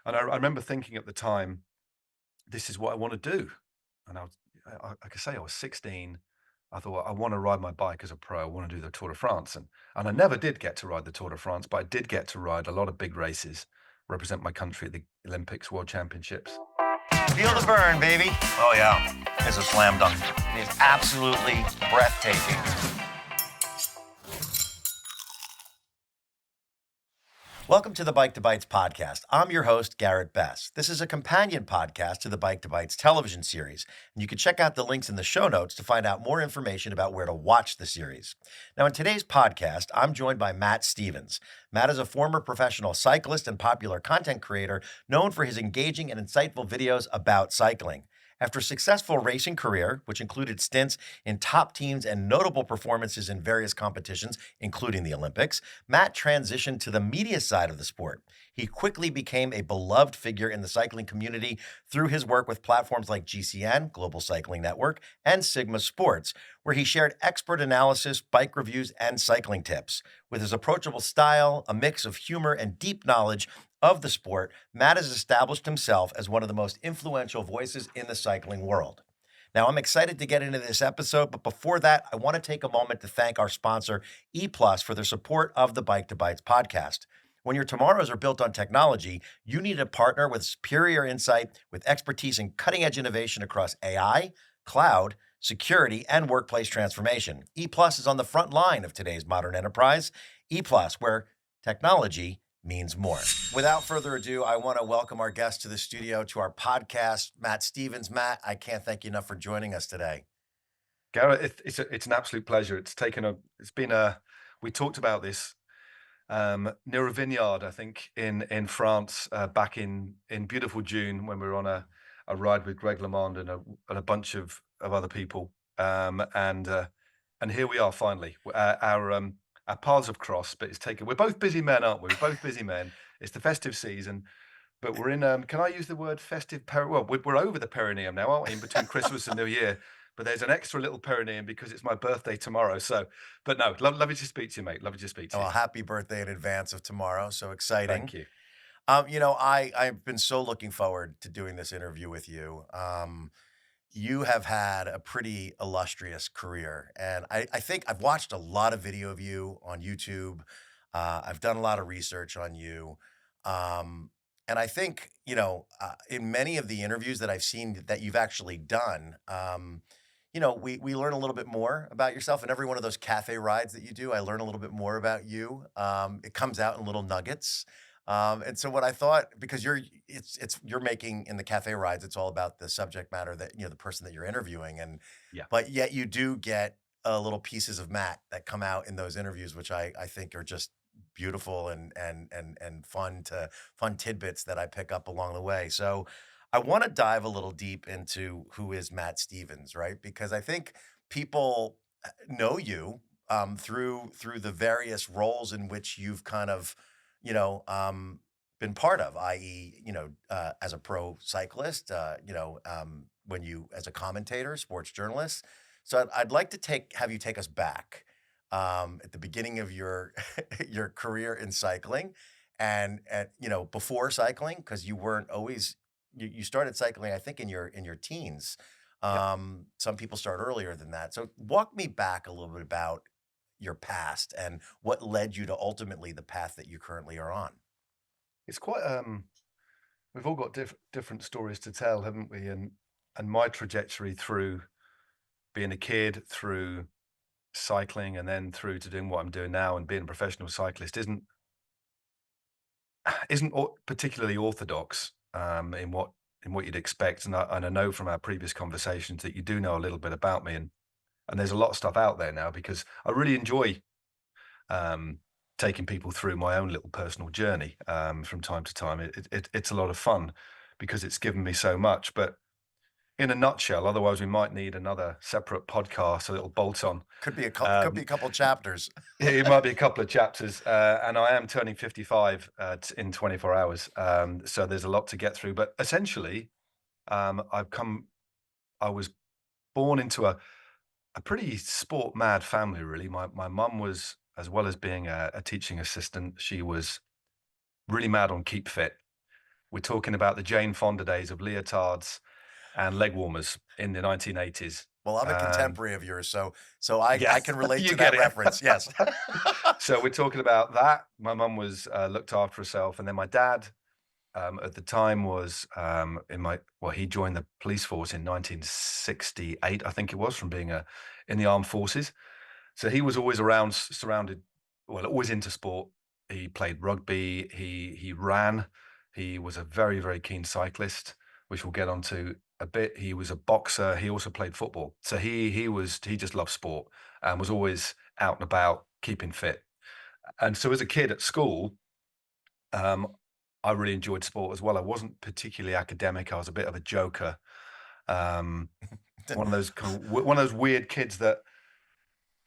And I remember thinking at the time, this is what I want to do. And like I say, I was 16. I thought I want to ride my bike as a pro. I want to do the Tour de France, and I never did get to ride the Tour de France, but I did get to ride a lot of big races, represent my country at the Olympics, World Championships. Feel the burn, baby. Oh, yeah. It's a slam dunk. It is absolutely breathtaking. Welcome to the Bike to Bites podcast. I'm your host, Garrett Bess. This is a companion podcast to the Bike to Bites television series, and you can check out the links in the show notes to find out more information about where to watch the series. Now, in today's podcast, I'm joined by Matt Stevens. Matt is a former professional cyclist and popular content creator known for his engaging and insightful videos about cycling. After a successful racing career, which included stints in top teams and notable performances in various competitions, including the Olympics, Matt transitioned to the media side of the sport. He quickly became a beloved figure in the cycling community through his work with platforms like GCN, Global Cycling Network, and Sigma Sports, where he shared expert analysis, bike reviews, and cycling tips. With his approachable style, a mix of humor, and deep knowledge of the sport, Matt has established himself as one of the most influential voices in the cycling world. Now, I'm excited to get into this episode, but before that, I want to take a moment to thank our sponsor, E+, for their support of the Bike to Bites podcast. When your tomorrows are built on technology, you need a partner with superior insight, with expertise in cutting-edge innovation across AI, cloud, security, and workplace transformation. E+ is on the front line of today's modern enterprise. E+, where technology means more. Without further ado, I want to welcome our guest to the studio, to our podcast, Matt Stevens. Matt, I can't thank you enough for joining us today. Garrett, it's an absolute pleasure. We talked about this near a vineyard, I think, in France, back in beautiful June, when we were on a ride with Greg LeMond and a bunch of other people. And here we are finally. Our paths have crossed, but we're both busy men, aren't we? We're both busy men. It's the festive season, but we're in, can I use the word festive? Well, we're over the perineum now, aren't we? In between Christmas and New Year. But there's an extra little perineum because it's my birthday tomorrow. So, but no, lovely to speak to you, mate. Lovely to speak to you. Well, happy birthday in advance of tomorrow. So exciting. Thank you. I've been so looking forward to doing this interview with you. You have had a pretty illustrious career, and I think I've watched a lot of video of you on YouTube. I've done a lot of research on you. And I think, in many of the interviews that I've seen that you've actually done, we learn a little bit more about yourself. And every one of those cafe rides that you do, I learn a little bit more about you. It comes out in little nuggets. And so what I thought, because you're making in the cafe rides, it's all about the subject matter that, the person that you're interviewing. Yeah. But yet you do get little pieces of Matt that come out in those interviews, which I think are just beautiful and fun tidbits that I pick up along the way. So I want to dive a little deep into who is Matt Stevens, right? Because I think people know you through the various roles in which you've kind of been part of, i.e., as a pro cyclist, when you, as a commentator, sports journalist. So I'd like to have you take us back at the beginning of your your career in cycling, and before cycling, because you weren't always you started cycling, I think, in your teens. Yeah. Some people start earlier than that. So walk me back a little bit about your past and what led you to ultimately the path that you currently are on. It's quite, we've all got different stories to tell, haven't we? And my trajectory through being a kid, through cycling, and then through to doing what I'm doing now and being a professional cyclist isn't particularly orthodox in what you'd expect. And I know from our previous conversations that you do know a little bit about me, and there's a lot of stuff out there now, because I really enjoy taking people through my own little personal journey from time to time. It's a lot of fun because it's given me so much. But in a nutshell, otherwise we might need another separate podcast, a little bolt on. Could be a couple chapters. It might be a couple of chapters. And I am turning 55 in 24 hours. So there's a lot to get through. But essentially, I was born into a pretty sport mad family, really. My mum was, as well as being a teaching assistant, she was really mad on Keep Fit. We're talking about the Jane Fonda days of leotards and leg warmers in the 1980s. Well, I'm a And contemporary of yours, so I yes, can relate you to get that it. reference. Yes. So we're talking about that. My mum was looked after herself, and then my dad at the time was he joined the police force in 1968, I think it was, from being in the armed forces. So he was always around, surrounded, well, always into sport. He played rugby. He ran. He was a very, very keen cyclist, which we'll get onto a bit. He was a boxer. He also played football. So he just loved sport and was always out and about, keeping fit. And so as a kid at school, um, I really enjoyed sport as well. I wasn't particularly academic. I was a bit of a joker. Um, one of those weird kids that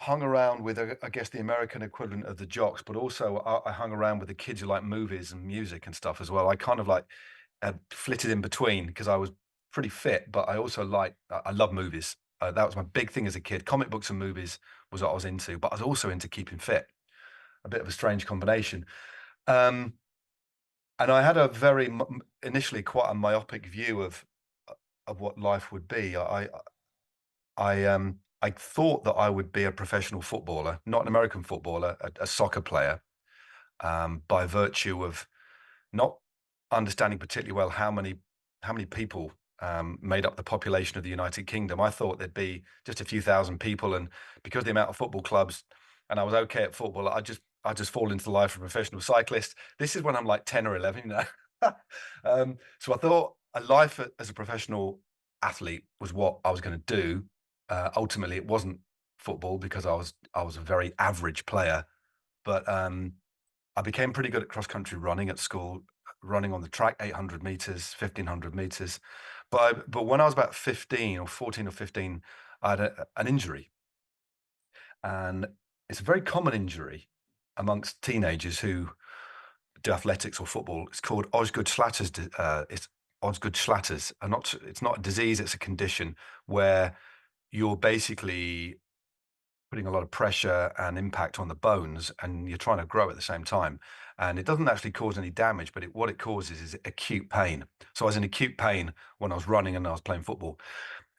hung around with, I guess, the American equivalent of the jocks, but also I hung around with the kids who like movies and music and stuff as well. I kind of like flitted in between because I was pretty fit, but I also I love movies. That was my big thing as a kid. Comic books and movies was what I was into, but I was also into keeping fit. A bit of a strange combination. Um, and I had a initially quite a myopic view of what life would be. I thought that I would be a professional footballer, not an American footballer, a soccer player, by virtue of not understanding particularly well how many people made up the population of the United Kingdom. I thought there'd be just a few thousand people, and because of the amount of football clubs, and I was okay at football, I just fall into the life of a professional cyclist. This is when I'm like 10 or 11, you know. So I thought a life as a professional athlete was what I was going to do. Ultimately, it wasn't football because I was a very average player, but I became pretty good at cross country running at school, running on the track, 800 meters, 1500 meters. But when I was about 15 or 14 or 15, I had an injury, and it's a very common injury amongst teenagers who do athletics or football. It's called It's Osgood Schlatter's. It's not a disease; it's a condition where you're basically putting a lot of pressure and impact on the bones, and you're trying to grow at the same time. And it doesn't actually cause any damage, but what it causes is acute pain. So I was in acute pain when I was running and I was playing football.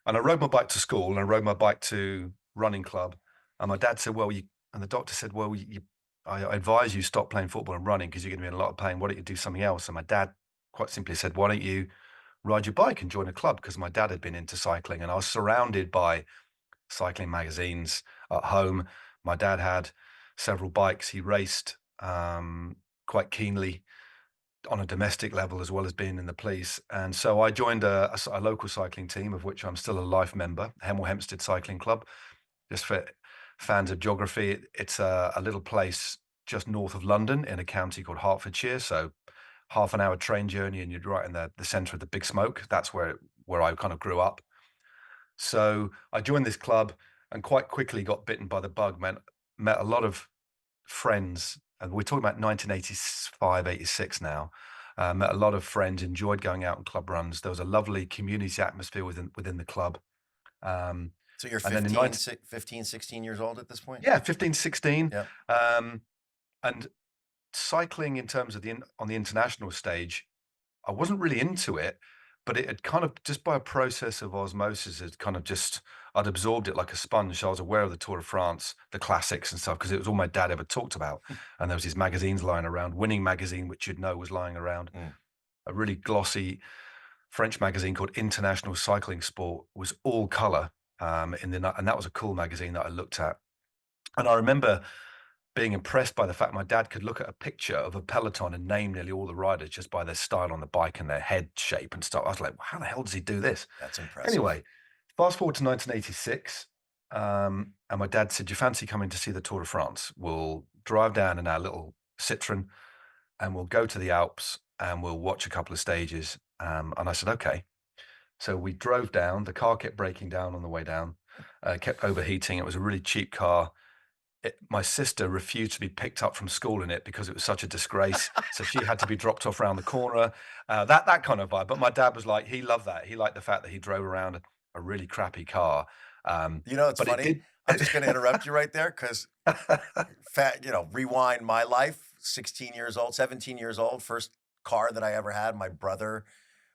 And I rode my bike to school and I rode my bike to running club. And my dad said, and the doctor said, I advise you stop playing football and running because you're going to be in a lot of pain. Why don't you do something else? And my dad quite simply said, why don't you ride your bike and join a club? Because my dad had been into cycling and I was surrounded by cycling magazines at home. My dad had several bikes. He raced quite keenly on a domestic level as well as being in the police. And so I joined a local cycling team, of which I'm still a life member, Hemel Hempstead Cycling Club. Just for fans of geography, it's a little place just north of London in a county called Hertfordshire. So half an hour train journey and you're right in the center of the big smoke. That's where I kind of grew up. So I joined this club and quite quickly got bitten by the bug, met a lot of friends, and we're talking about 1985, 86 now. Met a lot of friends, enjoyed going out on club runs. There was a lovely community atmosphere within the club. So you're And then 15, 16 years old at this point? yeah, 15, 16. Yeah. And cycling in terms of on the international stage, I wasn't really into it, but it had kind of just by a process of osmosis, I'd absorbed it like a sponge. So I was aware of the Tour de France, the classics and stuff, because it was all my dad ever talked about. And there was these magazines lying around, Winning magazine, which you'd know was lying around. A really glossy French magazine called International Cycling Sport was all color. And that was a cool magazine that I looked at. And I remember being impressed by the fact my dad could look at a picture of a peloton and name nearly all the riders just by their style on the bike and their head shape and stuff. I was like, how the hell does he do this? That's impressive. Anyway, fast forward to 1986, and my dad said, do you fancy coming to see the Tour de France? We'll drive down in our little Citroen and we'll go to the Alps and we'll watch a couple of stages. And I said, okay. So we drove down. The car kept breaking down on the way down, kept overheating. It was a really cheap car. My sister refused to be picked up from school in it because it was such a disgrace. So she had to be dropped off around the corner, that kind of vibe. But my dad was like, he loved that. He liked the fact that he drove around a really crappy car. It's but funny. it did. I'm just going to interrupt you right there because, rewind my life, 16 years old, 17 years old, first car that I ever had. My brother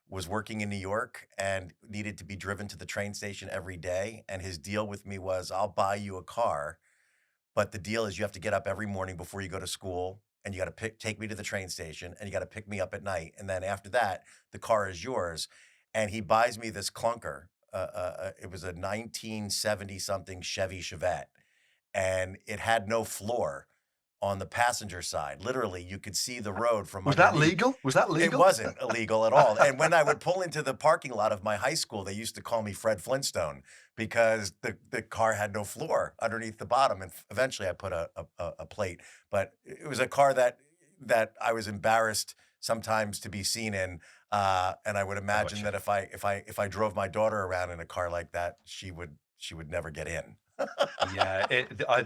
was working in New York and needed to be driven to the train station every day. And his deal with me was, I'll buy you a car, but the deal is you have to get up every morning before you go to school, and you got to take me to the train station, and you got to pick me up at night. And then after that, the car is yours. And he buys me this clunker. It was a 1970 something Chevy Chevette, and it had no floor on the passenger side. Literally, you could see the road from Was that underneath. legal? Was that It legal? wasn't illegal at all. And when I would pull into the parking lot of my high school, they used to call me Fred Flintstone because the car had no floor underneath the bottom. And eventually I put a plate, but it was a car that I was embarrassed sometimes to be seen in. And I would imagine that if I drove my daughter around in a car like that, she would never get in. Yeah,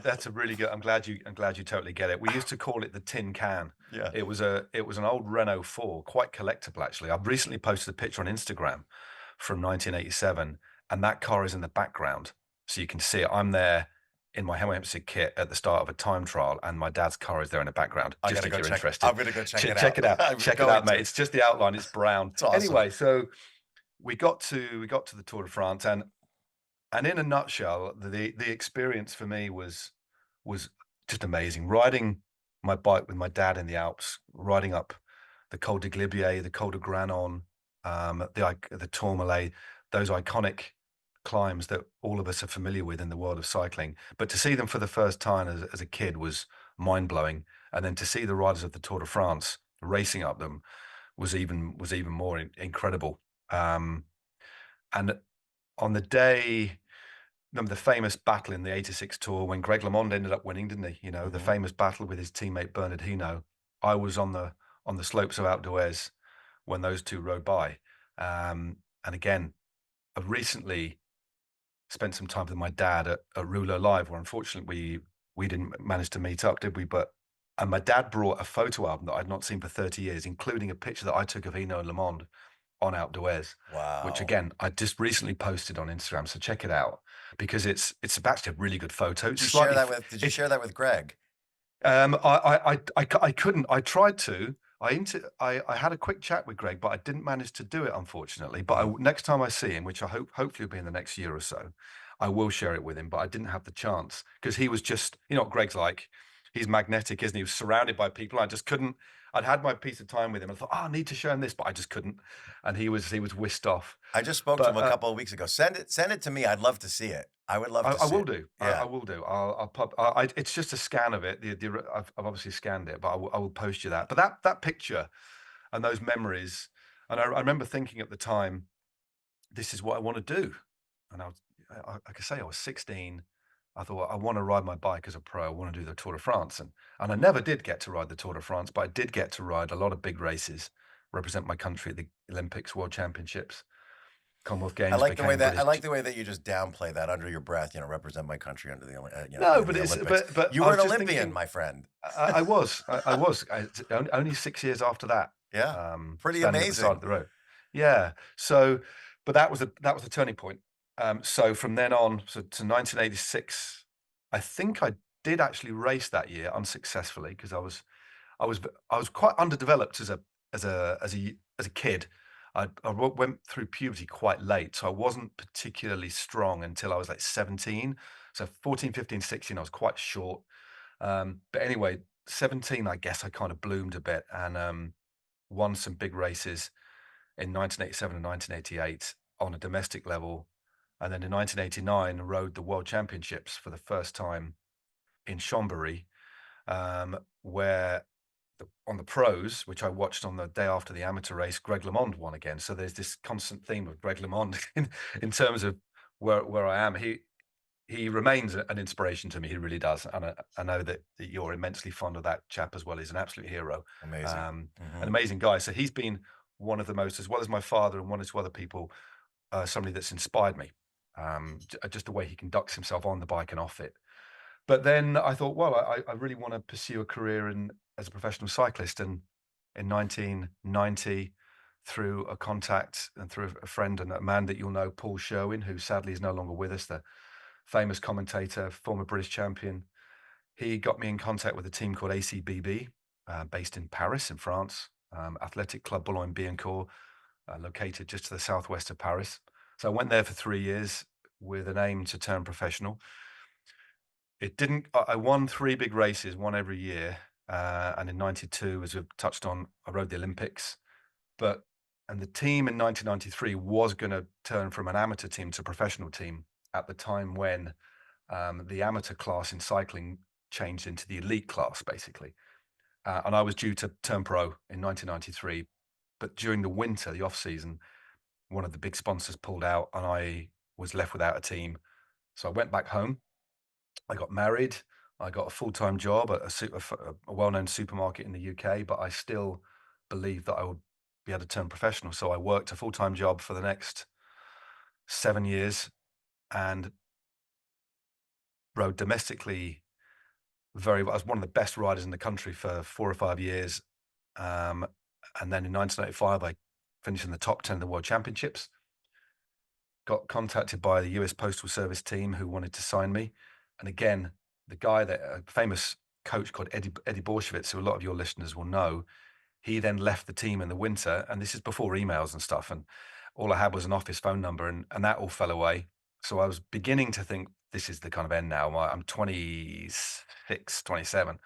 that's a really good. I'm glad you totally get it. We used to call it the tin can. Yeah. It was an old Renault 4, quite collectible actually. I've recently posted a picture on Instagram from 1987, and that car is in the background, so you can see it. I'm there in my Helmut kit at the start of a time trial, and my dad's car is there in the background. Just if you're interested, I'm gonna go check it out. Check it out. Check it out, mate. It's just the outline. It's brown. It's awesome. Anyway, so we got to the Tour de France, and in a nutshell, the experience for me was just amazing. Riding my bike with my dad in the Alps, riding up the Col de Glibier, the Col de Granon, the Tourmalet, those iconic climbs that all of us are familiar with in the world of cycling. But to see them for the first time as a kid was mind blowing, and then to see the riders of the Tour de France racing up them was even more incredible. And on the day, remember the famous battle in the 86 Tour when Greg LeMond ended up winning, didn't he? You know, the famous battle with his teammate Bernard Hinault. I was on the slopes of Alpe d'Huez when those two rode by. And again, I've recently spent some time with my dad at Rouleau Live, where unfortunately we didn't manage to meet up, did we? And my dad brought a photo album that I'd not seen for 30 years, including a picture that I took of Hinault and LeMond on Alpe d'Huez. Wow. Which again, I just recently posted on Instagram, so check it out because it's actually a really good photo. Did you share that with Greg? I couldn't. I tried to. I had a quick chat with Greg, but I didn't manage to do it, unfortunately. But next time I see him, which I hopefully will be in the next year or so, I will share it with him. But I didn't have the chance because he was just, you know what Greg's like. He's magnetic, isn't he? He was surrounded by people. I just couldn't. I'd had my piece of time with him. I thought, I need to show him this, but I just couldn't. And he was whisked off. I just spoke to him a couple of weeks ago. Send it to me. I'd love to see it. I would love to see it. I will do. Yeah. I will do. I'll pop. It's just a scan of it. I've obviously scanned it, but I will post you that. But that picture and those memories, and I remember thinking at the time, this is what I want to do. And like I say, I was 16. I thought I want to ride my bike as a pro. I want to do the Tour de France, and I never did get to ride the Tour de France, but I did get to ride a lot of big races, represent my country at the Olympics, World Championships, Commonwealth Games. I like the way that you just downplay that under your breath. You know, represent my country under the Olympics. But you were an Olympian, my friend. I was only 6 years after that. Yeah, pretty amazing. At the side of the road. Yeah. So, but that was a turning point. So from then on, to 1986, I think I did actually race that year unsuccessfully because I was quite underdeveloped as a kid. I went through puberty quite late, so I wasn't particularly strong until I was like 17. So 14, 15, 16, I was quite short. But anyway, 17, I guess I kind of bloomed a bit and won some big races in 1987 and 1988 on a domestic level. And then in 1989, rode the World Championships for the first time in Chambéry, where on the pros, which I watched on the day after the amateur race, Greg LeMond won again. So there's this constant theme of Greg LeMond in terms of where I am. He remains an inspiration to me. He really does. And I know that you're immensely fond of that chap as well. He's an absolute hero. Amazing. An amazing guy. So he's been one of the most, as well as my father and one or two other people, somebody that's inspired me. Just the way he conducts himself on the bike and off it. But then I thought, well, I really want to pursue a career as a professional cyclist. And in 1990, through a contact and through a friend and a man that you'll know, Paul Sherwin, who sadly is no longer with us, the famous commentator, former British champion, he got me in contact with a team called ACBB, based in Paris, in France. Athletic Club Boulogne-Billancourt, located just to the southwest of Paris. So I went there for 3 years with an aim to turn professional. It didn't. I won 3 big races, one every year, and in '92, as we've touched on, I rode the Olympics. And the team in 1993 was gonna turn from an amateur team to a professional team at the time when, the amateur class in cycling changed into the elite class, basically. And I was due to turn pro in 1993, but during the winter, the off season, one of the big sponsors pulled out, and I was left without a team. So I went back home. I got married. I got a full-time job at a well-known supermarket in the UK, but I still believed that I would be able to turn professional. So I worked a full-time job for the next 7 years and rode domestically very well. I was one of the best riders in the country for 4 or 5 years. Um, and then in 1985, I finished in the top 10 of the World Championships. Got contacted by the US Postal Service team who wanted to sign me. And again, the guy that a famous coach called Eddie Borshevitz, who a lot of your listeners will know, he then left the team in the winter. And this is before emails and stuff. And all I had was an office phone number, and that all fell away. So I was beginning to think this is the kind of end now. I'm 26, 27.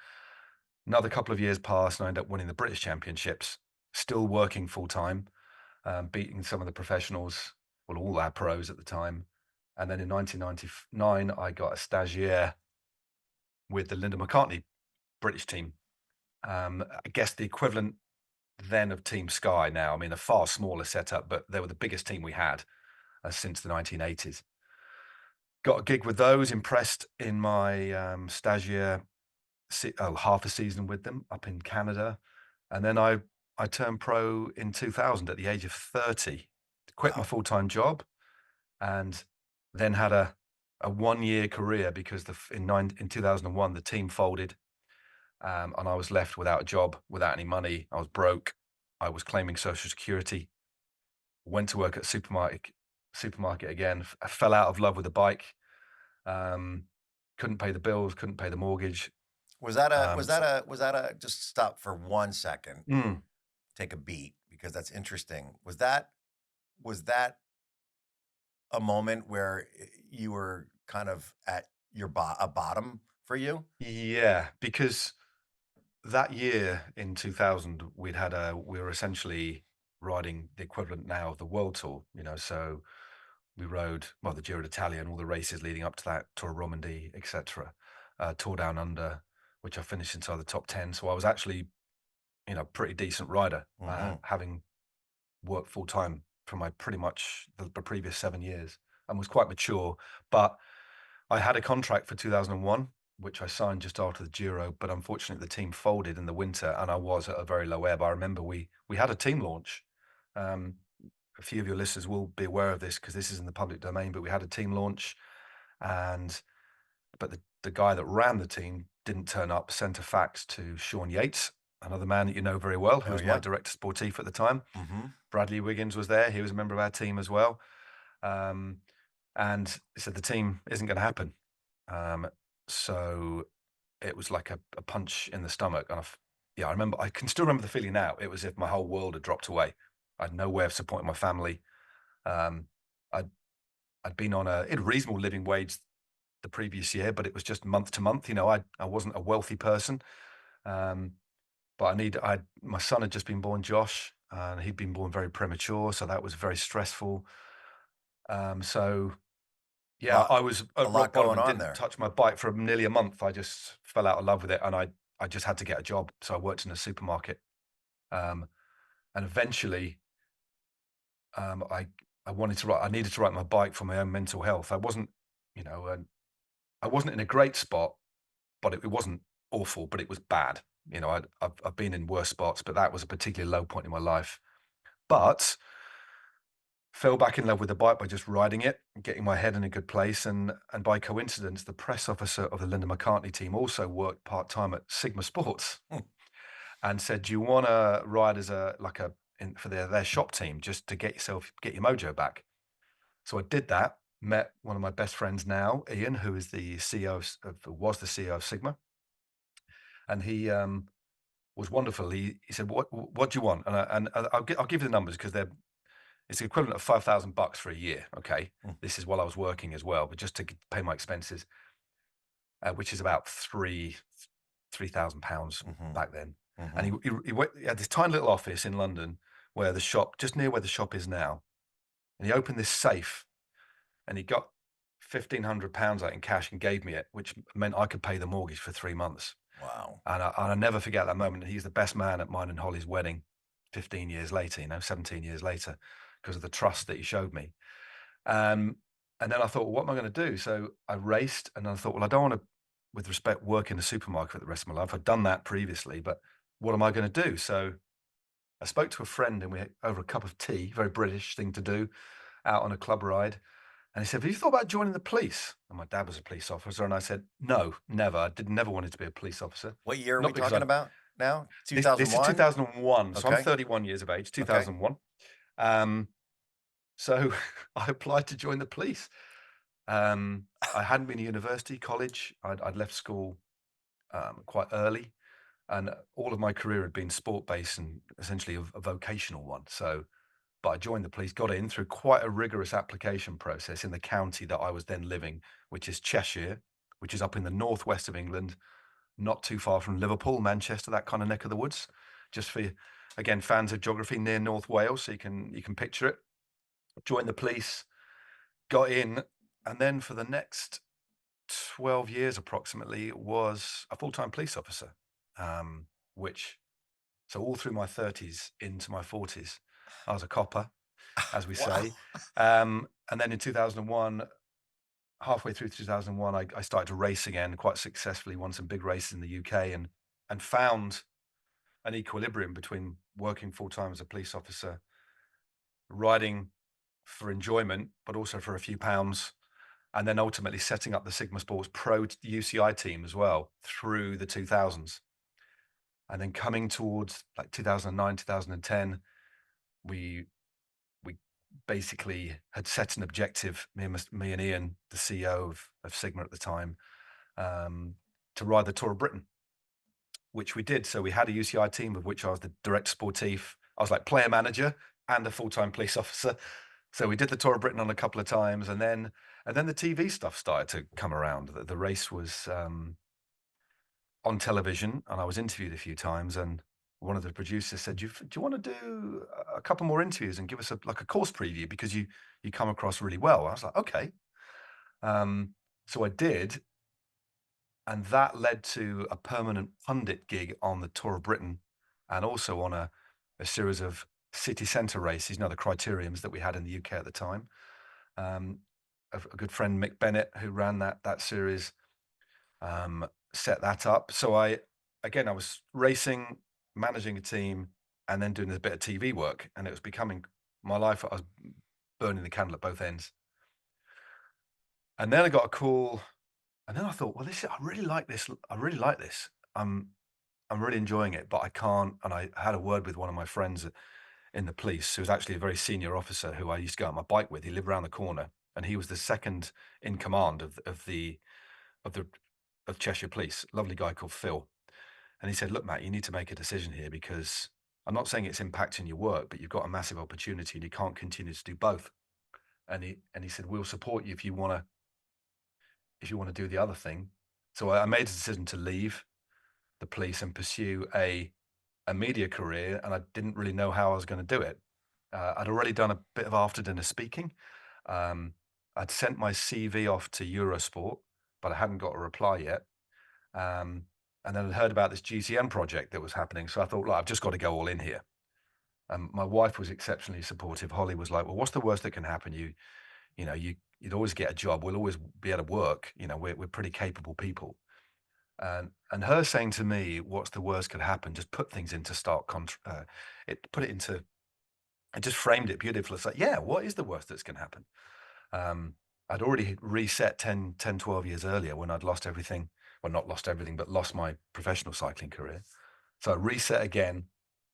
Another couple of years passed, and I ended up winning the British Championships, still working full time, beating some of the professionals, well, all our pros at the time. And then in 1999, I got a stagiaire with the Linda McCartney British team. I guess the equivalent then of Team Sky now. I mean, a far smaller setup, but they were the biggest team we had since the 1980s. Got a gig with those, impressed in my stagiaire half a season with them up in Canada. And then I turned pro in 2000 at the age of 30, quit my full-time job, and then had a 1-year career because in 2001, the team folded, and I was left without a job, without any money. I was broke. I was claiming Social Security, went to work at supermarket again. I fell out of love with the bike. Couldn't pay the bills, couldn't pay the mortgage. Was that a just stop for 1 second, Mm. take a beat, because that's interesting. Was that a moment where you were kind of at your a bottom for you? Yeah, because that year in 2000, we were essentially riding the equivalent now of the World Tour, so we rode, well, the Giro d'Italia and all the races leading up to that, Tour of Romandy, etc. Tour Down Under, which I finished inside the top 10. So I was actually, pretty decent rider, having worked full time for my pretty much the previous 7 years, and was quite mature. But I had a contract for 2001, which I signed just after the Giro, but unfortunately the team folded in the winter, and I was at a very low ebb. I remember we had a team launch. A few of your listeners will be aware of this because this is in the public domain, but we had a team launch, but the guy that ran the team didn't turn up, sent a fax to Sean Yates, another man that you know very well, who was my director sportif at the time. Bradley Wiggins was there. He was a member of our team as well. And he said, the team isn't going to happen. So it was like a punch in the stomach. And I can still remember the feeling now. It was as if my whole world had dropped away. I had no way of supporting my family. I'd been on a reasonable living wage the previous year, but it was just month to month. I wasn't a wealthy person. But my son had just been born, Josh, and he'd been born very premature. So that was very stressful. So yeah, I was a lot going on didn't there. touch my bike for nearly a month. I just fell out of love with it, and I just had to get a job. So I worked in a supermarket, and eventually, I wanted to write. I needed to write my bike for my own mental health. I wasn't in a great spot, but it wasn't awful, but it was bad. I've been in worse spots, but that was a particularly low point in my life. But fell back in love with the bike by just riding it, getting my head in a good place. And by coincidence, the press officer of the Linda McCartney team also worked part-time at Sigma Sports and said, do you want to ride as for their shop team just to get your mojo back? So I did that, met one of my best friends now, Ian, who is the CEO was the CEO of Sigma. And he was wonderful. He said, what do you want? I'll give you the numbers because it's the equivalent of $5,000 for a year. Okay. Mm. This is while I was working as well, but just to pay my expenses, which is about £3,000 Mhm. back then. Mhm. And he had this tiny little office in London where the shop, just near where the shop is now. And he opened this safe and he got £1,500 out in cash and gave me it, which meant I could pay the mortgage for 3 months. Wow. And I'll never forget that moment. He's the best man at mine and Holly's wedding 15 years later, 17 years later, because of the trust that he showed me. And then I thought, well, what am I going to do? So I raced and I thought, well, I don't want to, with respect, work in a supermarket for the rest of my life. I'd done that previously, but what am I going to do? So I spoke to a friend and we had over a cup of tea, very British thing to do, out on a club ride. And he said, have you thought about joining the police? And my dad was a police officer. And I said, no, never. Never wanted to be a police officer. What year are we Not because talking about now? this is 2001? 2001. So I'm Okay. 31 years of age, Okay. 2001. So I applied to join the police. I hadn't been to university, college. I'd left school quite early, and all of my career had been sport-based and essentially a vocational one. So, but I joined the police, got in through quite a rigorous application process in the county that I was then living, which is Cheshire, which is up in the northwest of England, not too far from Liverpool, Manchester, that kind of neck of the woods. Just for, again, fans of geography, near North Wales, so you can picture it. Joined the police, got in, and then for the next 12 years approximately was a full-time police officer, which, so all through my 30s into my 40s, I was a copper, as we Wow. say. And then in 2001, halfway through 2001, I started to race again quite successfully, won some big races in the UK and found an equilibrium between working full-time as a police officer, riding for enjoyment, but also for a few pounds, and then ultimately setting up the Sigma Sports Pro UCI team as well through the 2000s. And then coming towards like 2009, 2010, we we basically had set an objective, me and Ian, the CEO of Sigma at the time, to ride the Tour of Britain, which we did. So we had a UCI team of which I was the director sportif. I was like player manager and a full-time police officer. So we did the Tour of Britain on a couple of times, and then the TV stuff started to come around. The race was on television, and I was interviewed a few times. And one of the producers said, "Do you want to do a couple more interviews and give us a course preview because you come across really well?" I was like, "Okay." So I did, and that led to a permanent pundit gig on the Tour of Britain, and also on a series of city centre races. You know, the criteriums that we had in the UK at the time. Um, a good friend, Mick Bennett, who ran that series, set that up. So I was racing, managing a team, and then doing a bit of TV work, and it was becoming my life. I was burning the candle at both ends. And then I got a call, and then I thought, well, I really like this. I really like this. I'm really enjoying it, but I can't. And I had a word with one of my friends in the police, who was actually a very senior officer who I used to go on my bike with. He lived around the corner, and he was the second in command of Cheshire Police. Lovely guy called Phil, and he said, "Look, Matt, you need to make a decision here because I'm not saying it's impacting your work, but you've got a massive opportunity, and you can't continue to do both." And he said, "We'll support you if you want to do the other thing." So I made a decision to leave the police and pursue a media career, and I didn't really know how I was going to do it. I'd already done a bit of after dinner speaking. Um, I'd sent my CV off to Eurosport, but I hadn't got a reply yet. Um, and then I'd heard about this GCN project that was happening. So I thought, look, I've just got to go all in here. My wife was exceptionally supportive. Holly was like, well, what's the worst that can happen? You'd always get a job. We'll always be able to work. We're pretty capable people. And her saying to me, what's the worst could happen? Just put things into it just framed it beautifully. It's like, yeah, what is the worst that's going to happen? I'd already reset 12 years earlier when I'd lost everything. Well, not lost everything, but lost my professional cycling career. So I reset again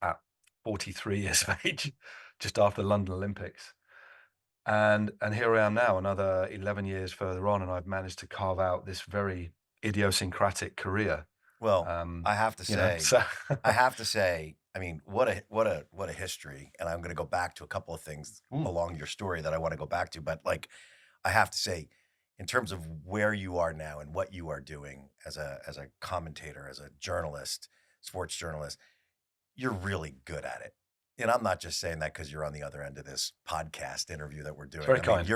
at 43 years of age, just after the London Olympics. And here I am now, another 11 years further on, and I've managed to carve out this very idiosyncratic career. Well, Um, I have to you know, say, so I mean, what a history. And I'm going to go back to a couple of things Mm, along your story that I want to go back to, but like I have to say, in terms of where you are now and what you are doing as a commentator, as a journalist, sports journalist, you're really good at it. And I'm not just saying that because you're on the other end of this podcast interview that we're it's doing. very I mean, kind.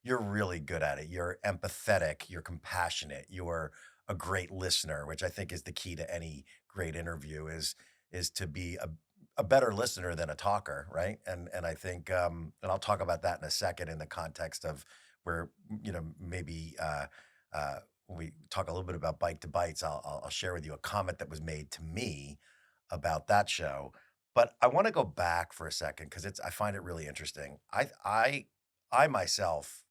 you're really good at it. You're empathetic, you're compassionate, you're a great listener, which I think is the key to any great interview is to be a better listener than a talker, right? And I think and I'll talk about that in a second in the context of where maybe when we talk a little bit about Bike to Bites, I'll share with you a comment that was made to me about that show. But I want to go back for a second because I find it really interesting. I myself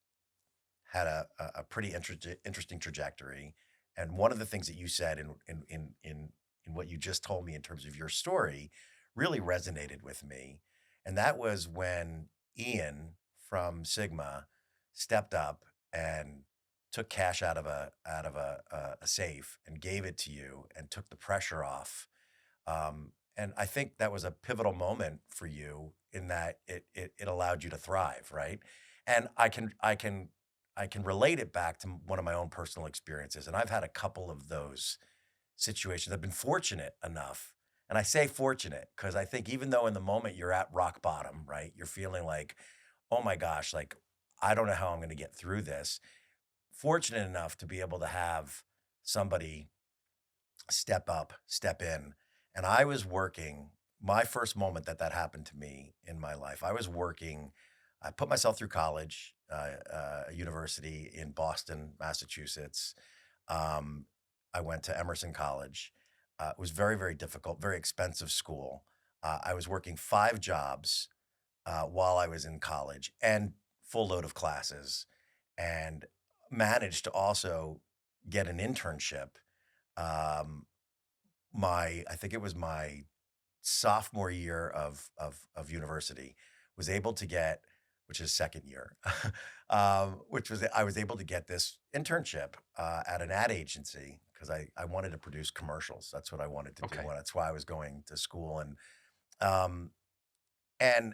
had a pretty interesting trajectory, and one of the things that you said in what you just told me in terms of your story really resonated with me, and that was when Ian from Sigma stepped up and took cash out of a safe and gave it to you and took the pressure off, and I think that was a pivotal moment for you in that it allowed you to thrive, right? And I can relate it back to one of my own personal experiences, and I've had a couple of those situations. I've been fortunate enough, and I say fortunate because I think even though in the moment you're at rock bottom, right? You're feeling like, oh my gosh, like I don't know how I'm going to get through this. Fortunate enough to be able to have somebody step up, step in. And I was working my first moment that happened to me in my life. I was working, I put myself through college, a university in Boston, Massachusetts. Um, I went to Emerson College. It was very, very difficult, very expensive school. I was working 5 jobs while I was in college and full load of classes, and managed to also get an internship. Um, I think it was my sophomore year of university, was able to get, which is second year, which was I was able to get this internship at an ad agency because I wanted to produce commercials. That's what I wanted to do. okay. And that's why I was going to school. Um, and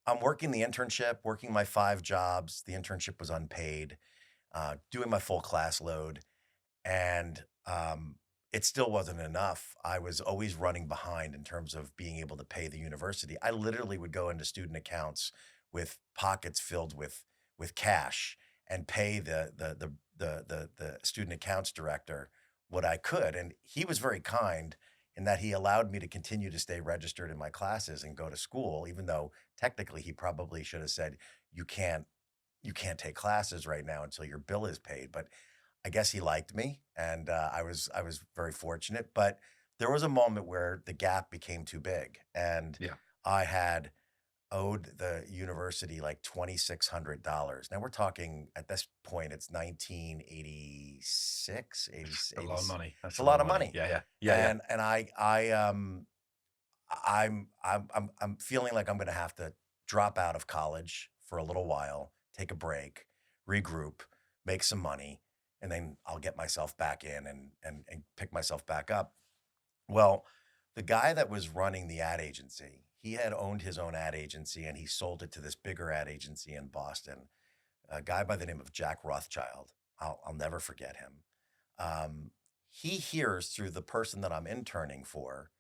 I'm working the internship, working my 5 jobs. The internship was unpaid, doing my full class load, and it still wasn't enough. I was always running behind in terms of being able to pay the university. I literally would go into student accounts with pockets filled with cash and pay the student accounts director what I could. And he was very kind in that he allowed me to continue to stay registered in my classes and go to school, even though technically he probably should have said, you can't you can't take classes right now until your bill is paid. But I guess he liked me, and I was very fortunate. But there was a moment where the gap became too big, and Yeah. I had owed the university like $2,600. Now we're talking at this point, it's 1986, 80, A 80. lot of money. It's That's a a lot lot of of money. money, Yeah, yeah. Yeah, yeah. and I'm feeling like I'm going to have to drop out of college for a little while, take a break, regroup, make some money, and then I'll get myself back in and pick myself back up. Well, the guy that was running the ad agency, he had owned his own ad agency and he sold it to this bigger ad agency in Boston, a guy by the name of Jack Rothschild. I'll never forget him. Um, he hears through the person that I'm interning for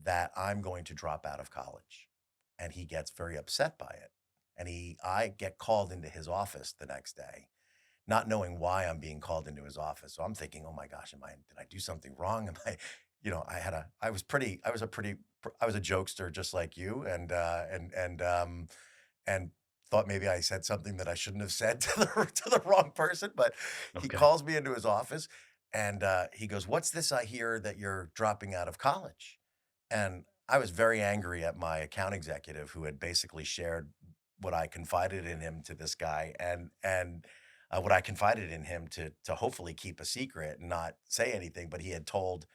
that I'm going to drop out of college, and he gets very upset by it. And I get called into his office the next day, not knowing why I'm being called into his office. So I'm thinking, oh my gosh, did I do something wrong? Am I, I was a jokester just like you, and thought maybe I said something that I shouldn't have said to the wrong person. But he Okay. calls me into his office, and he goes, "What's this I hear that you're dropping out of college?" And I was very angry at my account executive who had basically shared what I confided in him to this guy, and what I confided in him to hopefully keep a secret and not say anything. But he had told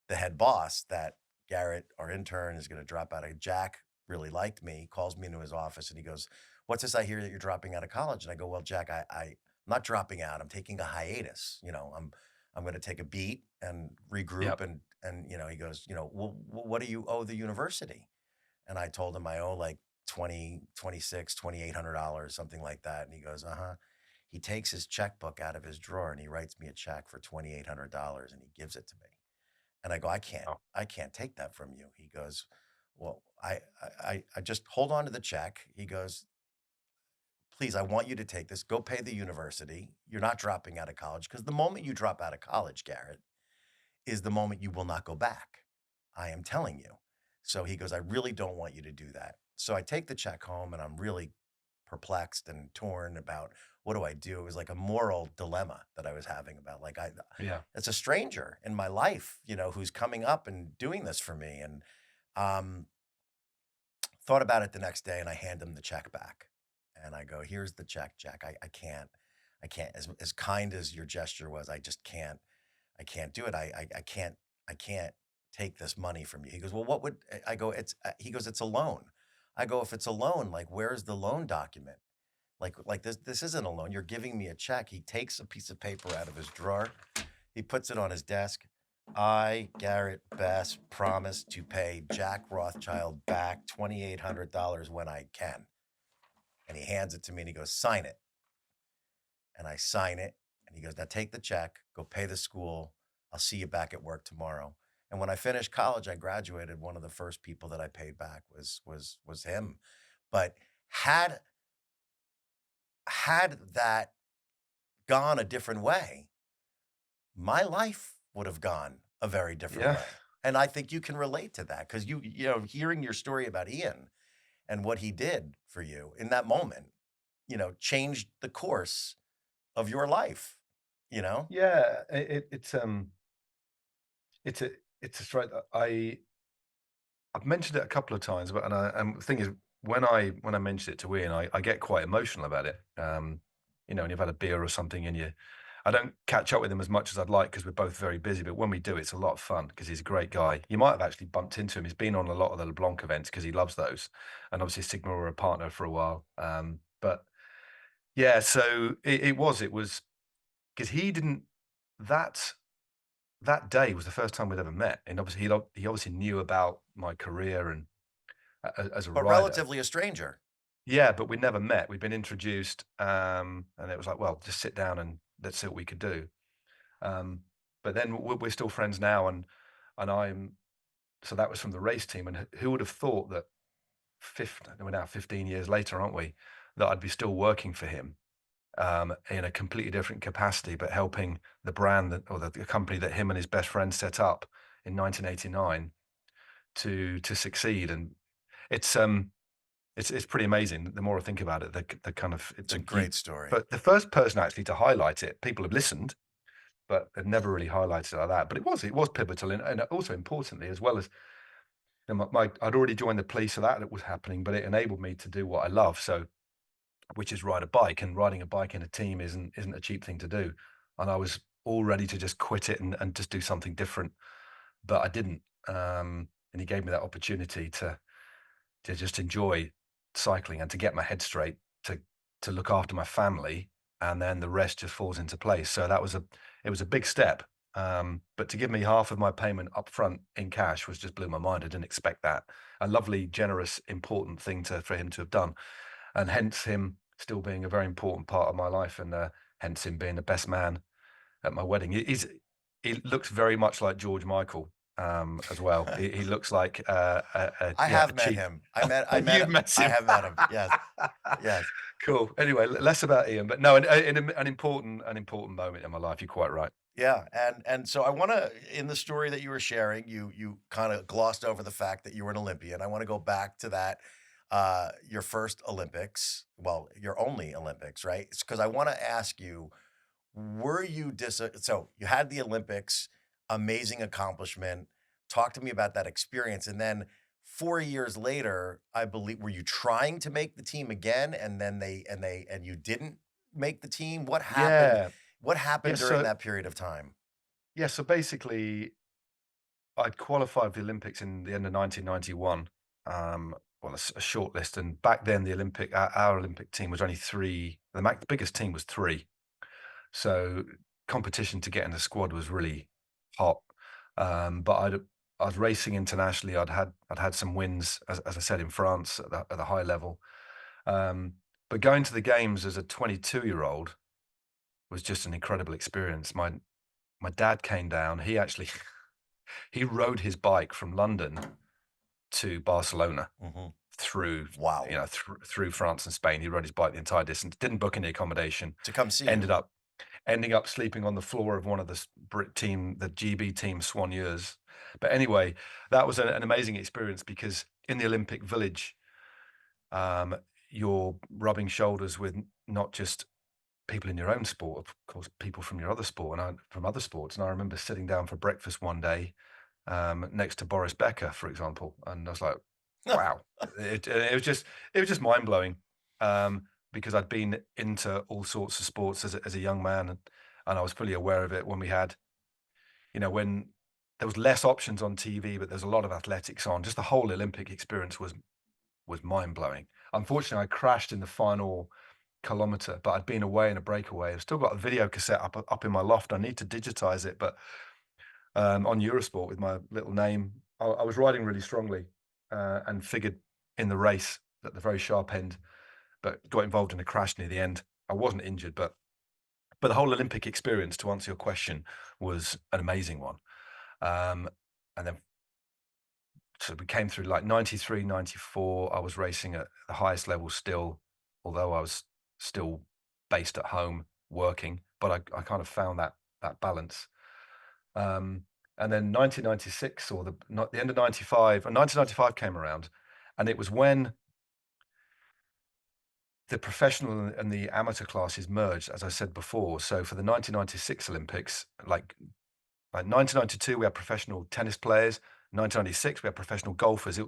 the head boss that Garrett, our intern, is going to drop out of. Jack really liked me, calls me into his office, and he goes, "What's this I hear that you're dropping out of college?" And I go, "Well, Jack, I'm not dropping out. I'm taking a hiatus. I'm going to take a beat and regroup Yep. and And, he goes, well, what do you owe the university? And I told him I owe like 20, 26, $2,800, something like that. And he goes, uh-huh. He takes his checkbook out of his drawer and he writes me a check for $2,800 and he gives it to me. And I go, Oh, I can't take that from you. He goes, well, I just hold on to the check. He goes, please, I want you to take this. Go pay the university. You're not dropping out of college because the moment you drop out of college, Garrett, is the moment you will not go back. I am telling you. So he goes, I really don't want you to do that. So I take the check home and I'm really perplexed and torn about what do I do? It was like a moral dilemma that I was having about like yeah. it's a stranger in my life, who's coming up and doing this for me. And um thought about it the next day and I hand him the check back. And I go, here's the check, Jack. I can't, as kind as your gesture was, I can't do it. I can't take this money from you. He goes, well, what would I go? He goes, it's a loan. I go, if it's a loan, like, where's the loan document? Like this isn't a loan. You're giving me a check. He takes a piece of paper out of his drawer. He puts it on his desk. I, Garrett Bass, promise to pay Jack Rothschild back $2,800 when I can. And he hands it to me and he goes, sign it. And I sign it. And he goes, now take the check, go pay the school. I'll see you back at work tomorrow. And when I finished college, I graduated. One of the first people that I paid back was him. But had that gone a different way, my life would have gone a very different Yeah. way. And I think you can relate to that because hearing your story about Ian and what he did for you in that moment, changed the course of your life, you know? Yeah. It's a it's a straight. I've mentioned it a couple of times, but and the thing is, when I mention it to Ian, I get quite emotional about it. And you've had a beer or something, and I don't catch up with him as much as I'd like because we're both very busy. But when we do, it's a lot of fun because he's a great guy. You might have actually bumped into him. He's been on a lot of the LeBlanc events because he loves those, and obviously Sigma were a partner for a while. But yeah, so it was because he didn't that that day was the first time we'd ever met, and obviously he obviously knew about my career and as a But rider. relatively a stranger. Yeah, but we'd never met. We'd been introduced, and it was like, well, just sit down and let's see what we could do. Um, but then we're still friends now, and I'm so that was from the race team. And who would have thought that we're now 15 years later, aren't we? That I'd be still working for him in a completely different capacity, but helping the brand or the company that him and his best friend set up in 1989 to succeed. And it's it's pretty amazing. The more I think about it, the kind of It's a great story. but the first person actually to highlight it, people have listened, but they've never really highlighted it like that. But it was pivotal, and also importantly, as well as I'd already joined the police, so that was happening, but it enabled me to do what I love. So which is ride a bike, and riding a bike in a team isn't a cheap thing to do. And I was all ready to just quit it and just do something different, but I didn't. And he gave me that opportunity to just enjoy cycling and to get my head straight, to look after my family, and then the rest just falls into place. So it was a big step. But to give me half of my payment up front in cash was just blew my mind. I didn't expect that. A lovely, generous, important thing for him to have done, and hence him still being a very important part of my life, and hence him being the best man at my wedding. He looks very much like George Michael as well. He looks like I yeah, a have met chief. him. I met You've him. met I him. have met him. Yes. Yes. Cool. Anyway, less about Ian, but no, an important moment in my life. You're quite right. Yeah, and so I want to in the story that you were sharing, you kind of glossed over the fact that you were an Olympian. I want to go back to that your first Olympics, well, your only Olympics, right? Because I want to ask you, were you so you had the Olympics, amazing accomplishment. Talk to me about that experience, and then 4 years later, I believe, were you trying to make the team again, and then and you didn't make the team? What happened? Yeah. What happened Yes. during that period of time? So basically, I'd qualified for the Olympics in the end of 1991. Well, a short list, and back then our Olympic team was only three. The biggest team was three. So competition to get in the squad was really hot. But I was racing internationally. I'd had some wins, as I said, in France at the high level. But going to the games as a 22-year-old was just an incredible experience. My dad came down. He actually he rode his bike from London to Barcelona through Wow. through France and Spain. He rode his bike the entire distance. Didn't book any accommodation. To come see Ending up sleeping on the floor of one of the GB team Soigneurs. But anyway, that was an amazing experience because in the Olympic Village, you're rubbing shoulders with not just people in your own sport, of course, people from your other sport and from other sports. And I remember sitting down for breakfast one day next to Boris Becker, for example, and I was like, wow, it was just mind blowing. Because I'd been into all sorts of sports as a young man, and I was fully aware of it when when there was less options on TV, but there's a lot of athletics on. Just the whole Olympic experience was mind blowing. Unfortunately, I crashed in the final kilometer, but I'd been away in a breakaway. I've still got a video cassette up in my loft. I need to digitize it, but on Eurosport with my little name, I was riding really strongly and figured in the race at the very sharp end, but got involved in a crash near the end. I wasn't injured, but the whole Olympic experience, to answer your question, was an amazing one. And then, so we came through like 93, 94. I was racing at the highest level still, although I was still based at home working, but I kind of found that balance. And then 1996 or the end of 95, and 1995 came around, and it was when the professional and the amateur classes merged, as I said before. So for the 1996 Olympics, like 1992, we had professional tennis players. 1996, we had professional golfers.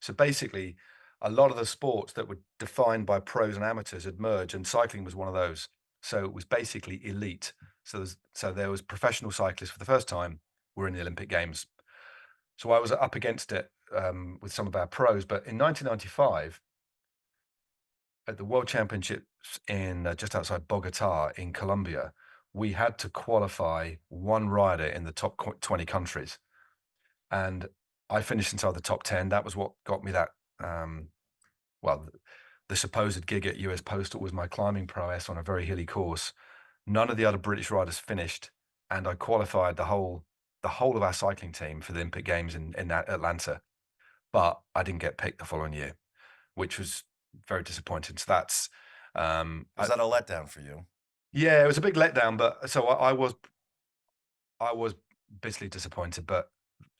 So basically, a lot of the sports that were defined by pros and amateurs had merged, and cycling was one of those. So it was basically elite. So there was professional cyclists for the first time were in the Olympic Games. So I was up against it with some of our pros. But in 1995, at the World Championships in just outside Bogota in Colombia, we had to qualify one rider in the top 20 countries. And I finished inside the top 10. That was what got me that, the supposed gig at US Postal was my climbing prowess on a very hilly course. None of the other British riders finished, and I qualified the whole of our cycling team for the Olympic Games in Atlanta. But I didn't get picked the following year, which was very disappointing. So that's was that a letdown for you? Yeah, it was a big letdown. But so I was bitterly disappointed. But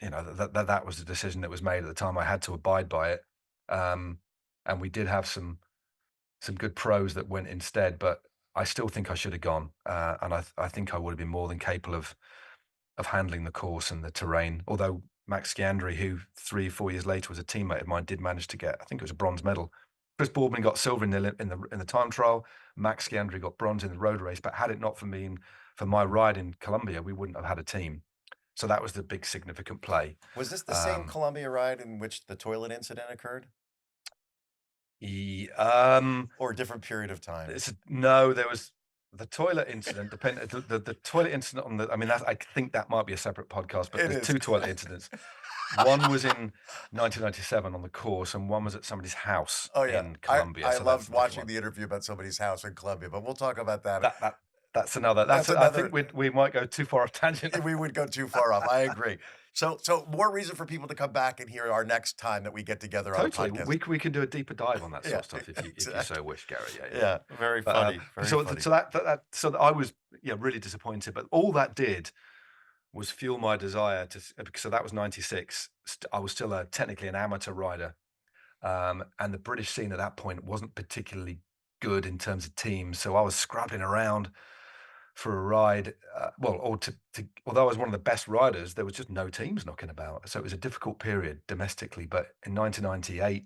that was the decision that was made at the time. I had to abide by it. And we did have some good pros that went instead. But I still think I should have gone. And I think I would have been more than capable of handling the course and the terrain. Although Max Sciandri, who 3 or 4 years later was a teammate of mine, did manage to get, I think it was a bronze medal. Chris Boardman got silver in the time trial. Max Sciandri got bronze in the road race. But had it not for my ride in Colombia, we wouldn't have had a team. So that was the big significant play. Was this the same Colombia ride in which the toilet incident occurred? Or a different period of time? No, there was the toilet incident. The toilet incident on the. I mean, I think that might be a separate podcast. But there's 2 toilet incidents. One was in 1997 on the course, and one was at somebody's house in Colombia. I loved watching the interview about somebody's house in Colombia, but we'll talk about that. That's another. I think we might go too far off tangent. We would go too far off. I agree. So more reason for people to come back and hear our next time that we get together on the podcast. We can do a deeper dive on that sort of stuff if you so wish, Garrett. Yeah. Very funny. Funny. So I was really disappointed, but all that did was fuel my desire to. So that was 96. I was still technically an amateur rider, and the British scene at that point wasn't particularly good in terms of teams. So I was scrabbling around for a ride. Although I was one of the best riders, there was just no teams knocking about. So it was a difficult period domestically. But in 1998,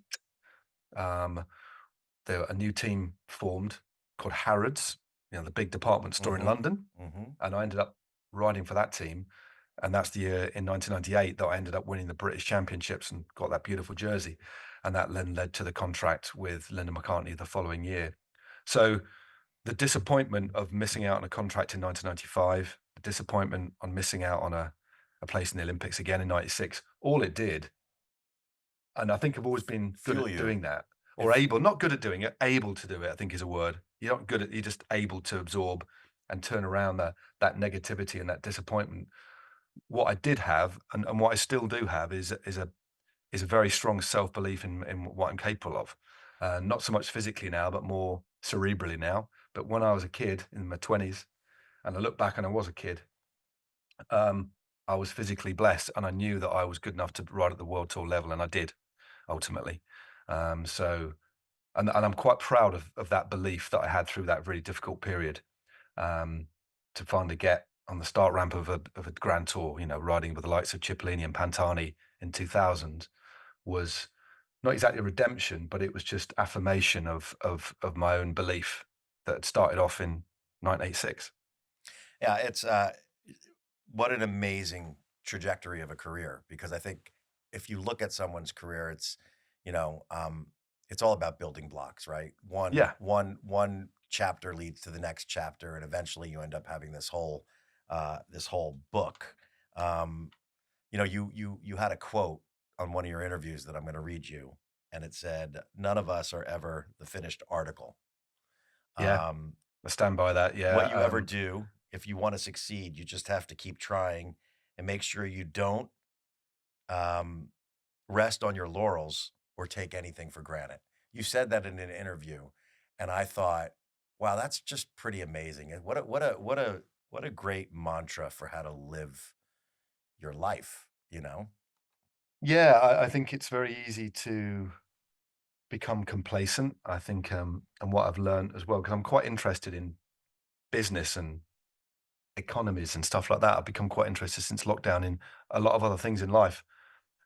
a new team formed called Harrods, the big department store in London, and I ended up riding for that team. And that's the year in 1998 that I ended up winning the British Championships and got that beautiful jersey. And that then led to the contract with Linda McCartney the following year. So the disappointment of missing out on a contract in 1995, the disappointment on missing out on a a place in the Olympics again in '96. All it did, and I think I've always been good Fuel at you. doing that, or able, not good at doing it, able to do it, I think is a word. You're not good at, you're just able to absorb and turn around that negativity and that disappointment. What I did have, and what I still do have, is a very strong self-belief in what I'm capable of. Not so much physically now, but more cerebrally now. But when I was a kid in my 20s, and I look back and I was a kid, um, I was physically blessed, and I knew that I was good enough to ride at the world tour level, and I did ultimately. So, and I'm quite proud of that belief that I had through that really difficult period, um, to finally get on the start ramp of a grand tour. You know, riding with the likes of Cipollini and Pantani in 2000 was not exactly redemption, but it was just affirmation of my own belief that had started off in 1986. Yeah, it's what an amazing trajectory of a career, because I think if you look at someone's career, it's you know um, it's all about building blocks, right? Yeah, One chapter leads to the next chapter, and eventually you end up having this whole book. Um, you had a quote on one of your interviews that I'm going to read you, and it said, "None of us are ever the finished article." yeah, Um, I stand by that. what Yeah, you ever do, if you want to succeed, you just have to keep trying and make sure you don't um, rest on your laurels or take anything for granted. You said that in an interview, and I thought, wow, that's just pretty amazing. And what a great mantra for how to live your life, you know? yeah. I think it's very easy to become complacent. I think, and what I've learned as well, because I'm quite interested in business and economies and stuff like that. I've become quite interested since lockdown in a lot of other things in life,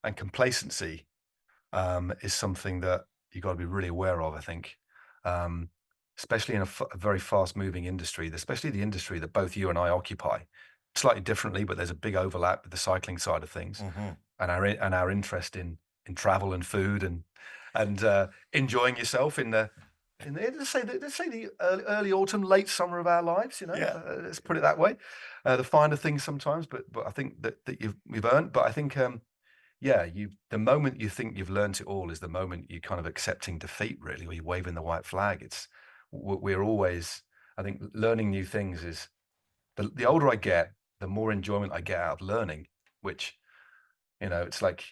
and complacency is something that you got to be really aware of, I think, um, especially in a very fast-moving industry, especially the industry that both you and I occupy, slightly differently, but there's a big overlap with the cycling side of things, Hmm. and our interest in travel and food and enjoying yourself in the let's say the early autumn, late summer of our lives. You know, Yeah. let's put it that way. The finer things sometimes, but I think that we've earned. But I think. Yeah, the moment you think you've learnt it all is the moment you're kind of accepting defeat, really, or you're waving the white flag. We're always, I think, learning new things is the older I get, the more enjoyment I get out of learning. Which, it's like,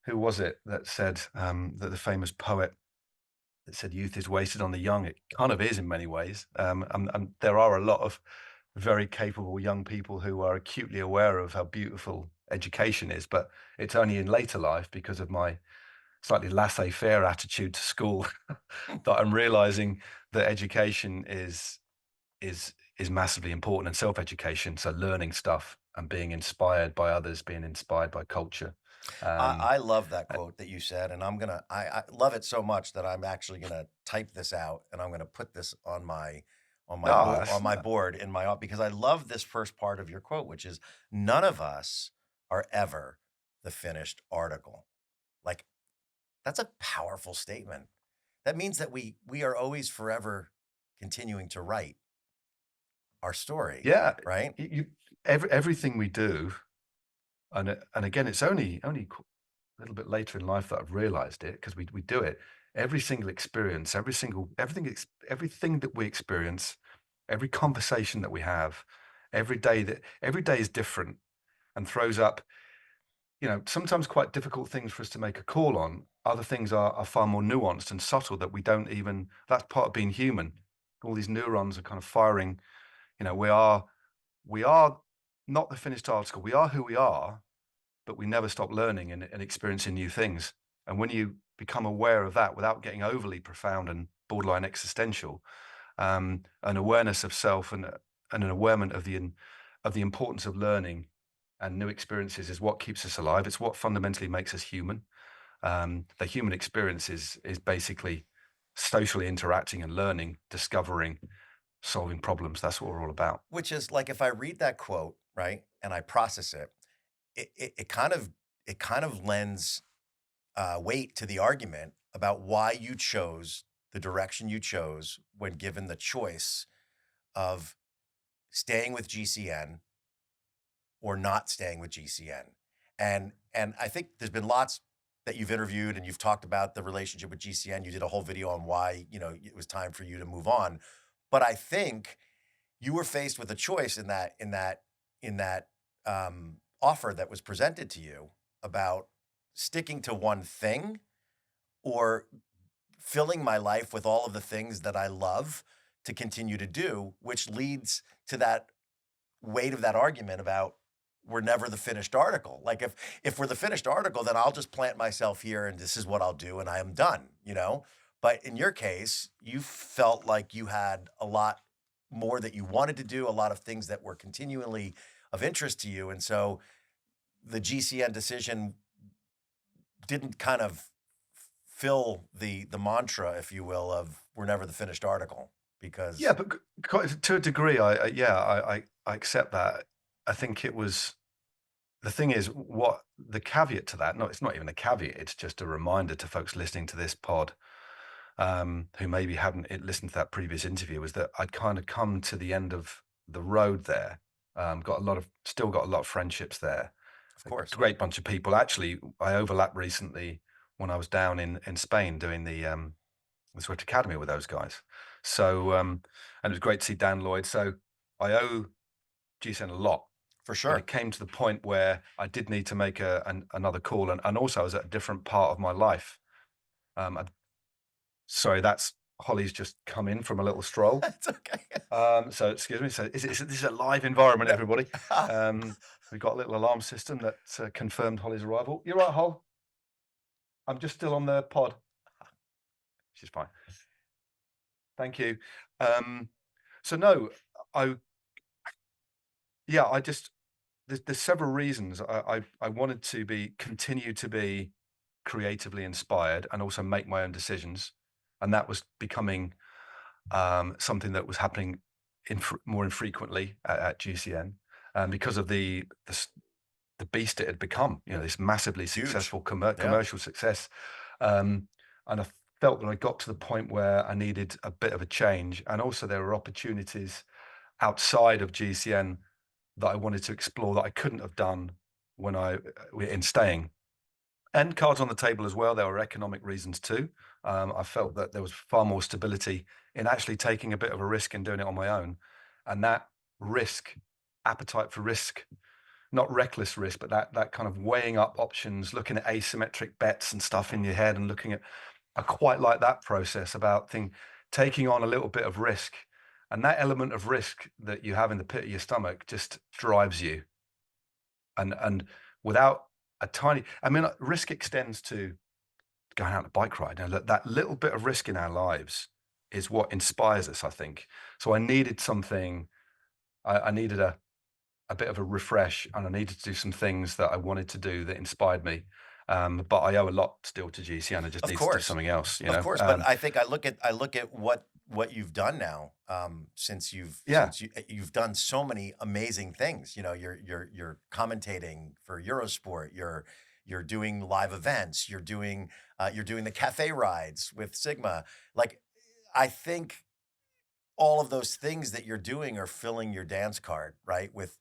who was it that said, that the famous poet that said youth is wasted on the young? It kind of is in many ways. And there are a lot of very capable young people who are acutely aware of how beautiful education is, but it's only in later life, because of my slightly laissez-faire attitude to school, that I'm realizing that education is massively important, and self-education, so learning stuff and being inspired by others, being inspired by culture. Um, I love that uh, quote that you said, and I love it so much that I'm actually gonna type this out and I'm gonna put this on oh, on my board in my because I love this first part of your quote, which is none of us are ever the finished article. Like that's a powerful statement. That means that we are always forever continuing to write our story, yeah, right? everything we do, and again, it's only a little bit later in life that I've realized it, because we do it. Every single experience, everything that we experience, every conversation that we have, every day is different and throws up, sometimes quite difficult things for us to make a call on. Other things are far more nuanced and subtle that we don't even. That's part of being human. All these neurons are kind of firing. We are not the finished article. We are who we are, but we never stop learning and experiencing new things. And when you become aware of that without getting overly profound and borderline existential, an awareness of self and an awareness of the importance of learning and new experiences is what keeps us alive. It's what fundamentally makes us human. The human experience is basically socially interacting and learning, discovering, solving problems. That's what we're all about. Which is like if I read that quote, right, and I process it, it kind of lends weight to the argument about why you chose the direction you chose when given the choice of staying with GCN or not staying with GCN. And I think there's been lots that you've interviewed and you've talked about the relationship with GCN. You did a whole video on why, it was time for you to move on. But I think you were faced with a choice in that offer that was presented to you about sticking to one thing or filling my life with all of the things that I love to continue to do, which leads to that weight of that argument about we're never the finished article. Like if we're the finished article, then I'll just plant myself here and this is what I'll do and I am done, But in your case, you felt like you had a lot more that you wanted to do, a lot of things that were continually of interest to you. And so the GCN decision didn't kind of fill the mantra, if you will, of we're never the finished article because Yeah, but to a degree, I accept that. I think it was, the thing is, what the caveat to that, no, it's not even a caveat, it's just a reminder to folks listening to this pod, who maybe hadn't listened to that previous interview, was that I'd kind of come to the end of the road there. Still got a lot of friendships there. Of course. A great bunch of people. Actually, I overlapped recently when I was down in Spain doing the Swift Academy with those guys. So, and it was great to see Dan Lloyd. So I owe GCN a lot. For sure. But it came to the point where I did need to make another call. And also I was at a different part of my life. Sorry, that's Holly's just come in from a little stroll. That's okay. So excuse me. So this is a live environment, everybody. We've got a little alarm system that confirmed Holly's arrival. You're right, Hol. I'm just still on the pod. She's fine. Thank you. So no, there's several reasons. I wanted to continue to be creatively inspired and also make my own decisions. And that was becoming something that was happening more infrequently at GCN because of the beast it had become, this massively successful commercial success. And I felt that I got to the point where I needed a bit of a change. And also there were opportunities outside of GCN that I wanted to explore that I couldn't have done in staying. And cards on the table as well. There were economic reasons too. I felt that there was far more stability in actually taking a bit of a risk and doing it on my own. And that appetite for risk, not reckless risk, but that kind of weighing up options, looking at asymmetric bets and stuff in your head and I quite like that process about taking on a little bit of risk. And that element of risk that you have in the pit of your stomach just drives you. And without risk extends to going out on a bike ride. And that little bit of risk in our lives is what inspires us, I think. So I needed something, I needed a bit of a refresh, and I needed to do some things that I wanted to do that inspired me. But I owe a lot still to GCN. I just need to do something else. Of course, but I think I look at what you've done now, since you've done so many amazing things. You're commentating for Eurosport. You're doing live events. You're doing the Café rides with Sigma. Like, I think all of those things that you're doing are filling your dance card, right? With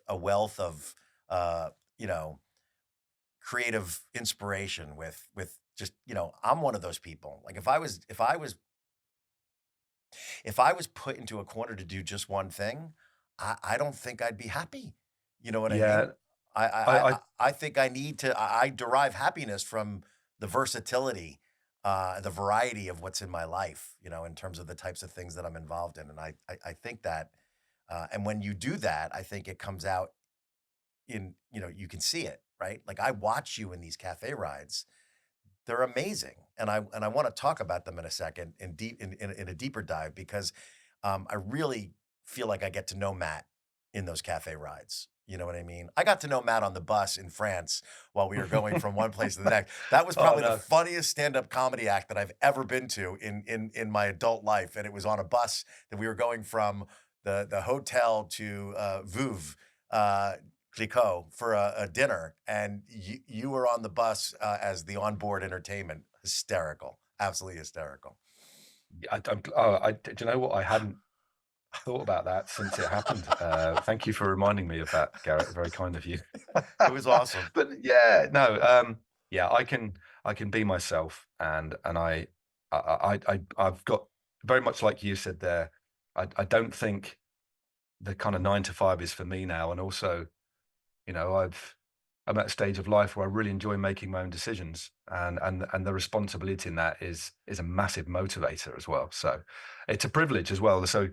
a wealth of creative inspiration, with just, I'm one of those people. Like if I was put into a corner to do just one thing, I don't think I'd be happy. You know what I mean? I think I derive happiness from the versatility, the variety of what's in my life, in terms of the types of things that I'm involved in. And I think that, and when you do that, I think it comes out in, you can see it, right? Like I watch you in these cafe rides. They're amazing. And I want to talk about them in a second in a deeper dive, because I really feel like I get to know Matt in those cafe rides. You know what I mean? I got to know Matt on the bus in France while we were going from one place to the next. That was probably the funniest stand-up comedy act that I've ever been to in my adult life. And it was on a bus that we were going from the hotel to Veuve, Clicquot, for a dinner. And you were on the bus as the onboard entertainment. Hysterical. Absolutely hysterical. Do you know what? I hadn't thought about that since it happened. Thank you for reminding me of that, Garrett. Very kind of you. It was awesome. But yeah, no, yeah, I can be myself, and I've got very much like you said there. I don't think the kind of 9 to 5 is for me now, and also, I'm at a stage of life where I really enjoy making my own decisions, and the responsibility in that is a massive motivator as well. So it's a privilege as well. So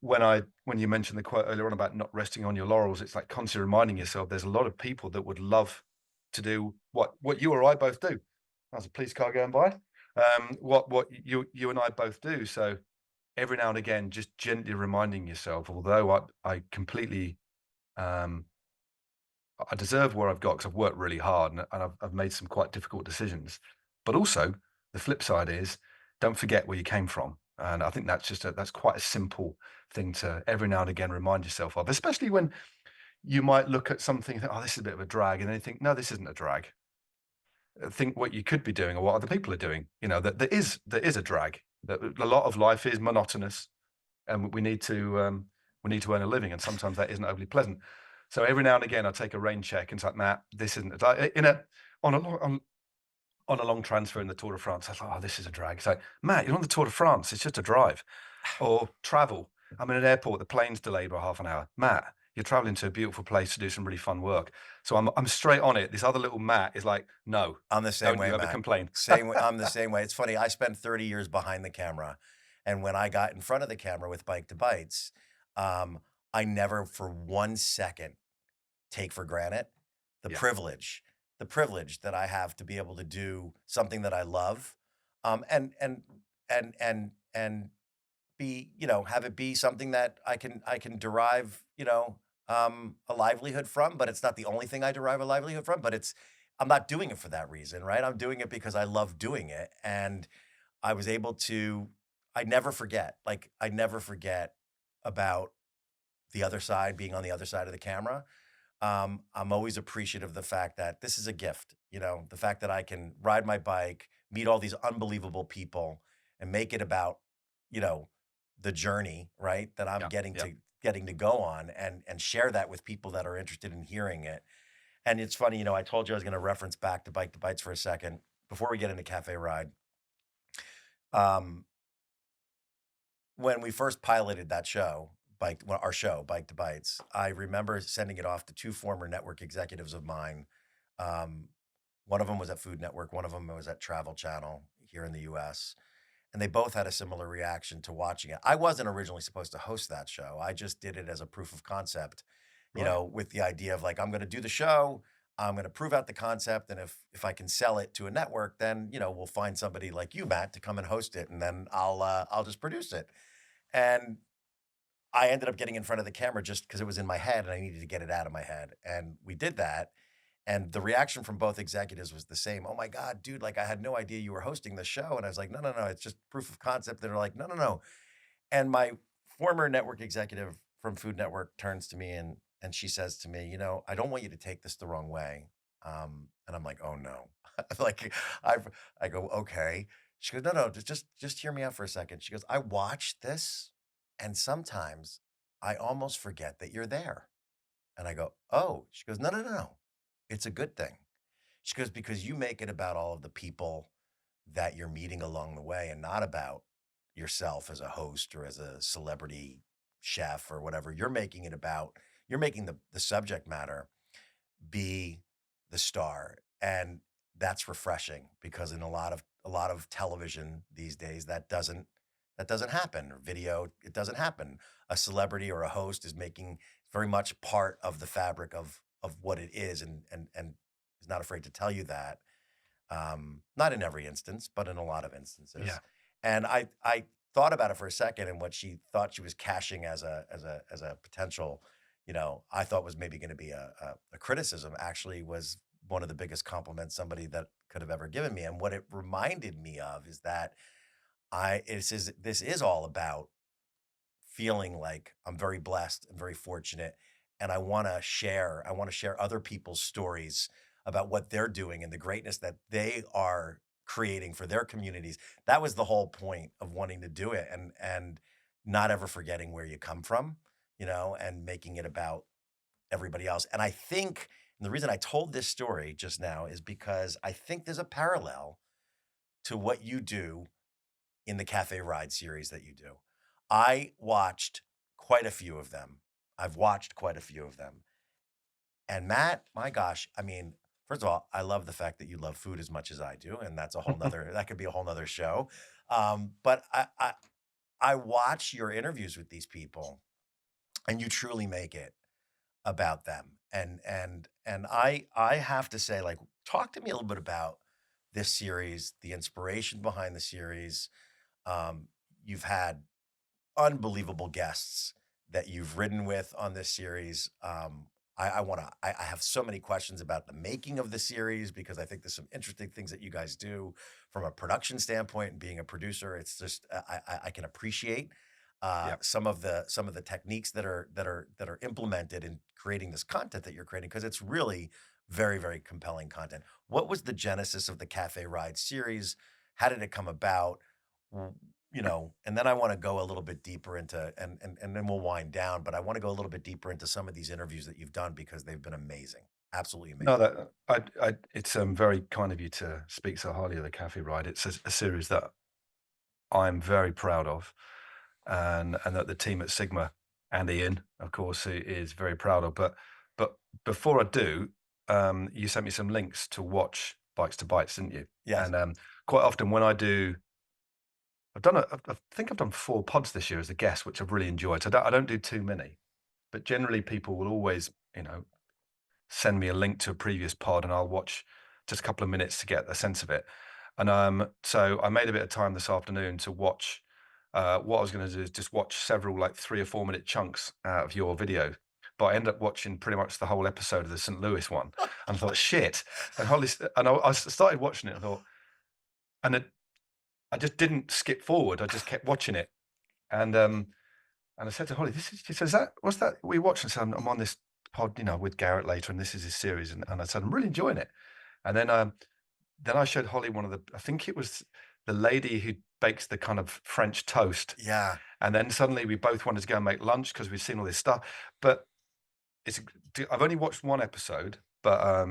when you mentioned the quote earlier on about not resting on your laurels, it's like constantly reminding yourself there's a lot of people that would love to do what you or I both do. There's a police car going by. What you and I both do. So every now and again, just gently reminding yourself, although I completely um, I deserve where I've got because I've worked really hard, and I've made some quite difficult decisions. But also, the flip side is don't forget where you came from. And I think that's quite a simple thing to every now and again remind yourself of, especially when you might look at something and think, oh, this is a bit of a drag. And then you think, no, this isn't a drag. Think what you could be doing or what other people are doing. That there is a drag. That a lot of life is monotonous, and we need to earn a living, and sometimes that isn't overly pleasant. So every now and again, I take a rain check, and it's like, Matt, this isn't like in a on a long on a long transfer in the Tour de France. I thought, oh, this is a drag. It's like, Matt, you're on the Tour de France. It's just a drive, or travel. I'm in an airport. The plane's delayed by half an hour. Matt, you're traveling to a beautiful place to do some really fun work. So I'm straight on it. This other little Matt is like, no, I'm the same don't way, you ever Matt. complain. Same way. I'm the same way. It's funny. I spent 30 years behind the camera, and when I got in front of the camera with Bike to Bites, um, I never for 1 second take for granted the Yeah, privilege, the privilege that I have to be able to do something that I love, and be, have it be something that I can derive, a livelihood from. But it's not the only thing I derive a livelihood from. But I'm not doing it for that reason, right? I'm doing it because I love doing it, and I was able to. I never forget. Like I never forget about the other side, being on the other side of the camera. I'm always appreciative of the fact that this is a gift, the fact that I can ride my bike, meet all these unbelievable people, and make it about, you know, the journey, right? That I'm yeah, getting yeah. to go on and share that with people that are interested in hearing it. And it's funny, I told you I was going to reference back to Bike to Bites for a second before we get into Cafe Ride. Um, when we first piloted that show, our show, Bike to Bites, I remember sending it off to two former network executives of mine. Um, One of them was at Food Network, one of them was at Travel Channel here in the US. And they both had a similar reaction to watching it. I wasn't originally supposed to host that show. I just did it as a proof of concept, Right. with the idea of like, I'm going to do the show, I'm going to prove out the concept. And if I can sell it to a network, then, we'll find somebody like you, Matt, to come and host it. And then I'll just produce it. And I ended up getting in front of the camera just because it was in my head and I needed to get it out of my head. And we did that. And the reaction from both executives was the same. Oh my God, dude, like I had no idea you were hosting the show. And I was like, no, no, no, it's just proof of concept. They're like, no, no, no. And my former network executive from Food Network turns to me and she says to me, I don't want you to take this the wrong way. And I'm like, oh no. like I I go, okay. She goes, no, no, just hear me out for a second. She goes, I watch this and sometimes I almost forget that you're there. And I go, oh. She goes, no, no, no, no. It's a good thing. She goes, because you make it about all of the people that you're meeting along the way and not about yourself as a host or as a celebrity chef or whatever. You're making the subject matter be the star. And that's refreshing because in a lot of television these days that doesn't happen, or video, it doesn't happen. A celebrity or a host is making very much part of the fabric of what it is, and is not afraid to tell you that. Not in every instance, but in a lot of Yeah. instances. And I thought about it for a second, and what she thought she was cashing as a potential, I thought was maybe going to be a criticism, actually was one of the biggest compliments somebody that could have ever given me. And what it reminded me of is that this is all about feeling like I'm very blessed and very fortunate, and I want to share other people's stories about what they're doing and the greatness that they are creating for their communities. That was the whole point of wanting to do it. And not ever forgetting where you come from, and making it about everybody else. And I think, and the reason I told this story just now is because I think there's a parallel to what you do in the Cafe Ride series that you do. I watched quite a few of them. I've watched quite a few of them. And Matt, my gosh, I mean, first of all, I love the fact that you love food as much as I do, and that's a whole nother that could be a whole nother show. But I watch your interviews with these people, and you truly make it about them. And I have to say, like, talk to me a little bit about this series, the inspiration behind the series. You've had unbelievable guests that you've ridden with on this series. I have so many questions about the making of the series because I think there's some interesting things that you guys do from a production standpoint and being a producer. It's just I can appreciate Yeah. some of the techniques that are implemented in creating this content that you're creating because it's really very, very compelling content. What was the genesis of the Cafe Ride series? How did it come about? And then I want to go a little bit deeper into, and then we'll wind down, but I want to go a little bit deeper into some of these interviews that you've done because they've been amazing. Absolutely No, amazing. it's very kind of you to speak so highly of the Cafe Ride. It's a series that I'm very proud of, and that the team at Sigma and Ian, of course, is very proud of. But before I do, you sent me some links to watch Bikes to Bites, didn't you? Yes. And quite often when I do, I think I've done 4 pods this year as a guest, which I've really enjoyed. So I don't do too many, but generally people will always, send me a link to a previous pod and I'll watch just a couple of minutes to get a sense of it. And so I made a bit of time this afternoon to watch. What I was going to do is just watch several like 3 or 4 minute chunks out of your video. But I ended up watching pretty much the whole episode of the St. Louis one, and I thought, shit. And I started watching it and thought, I just didn't skip forward. I just kept watching it, and I said to Holly, she says, what's that we watched? And I said, I'm on this pod, with Garrett later, and this is his series. And I said, I'm really enjoying it. And then I showed Holly I think it was the lady who bakes the kind of French toast. Yeah. And then suddenly we both wanted to go and make lunch because we'd seen all this stuff. But I've only watched one episode, but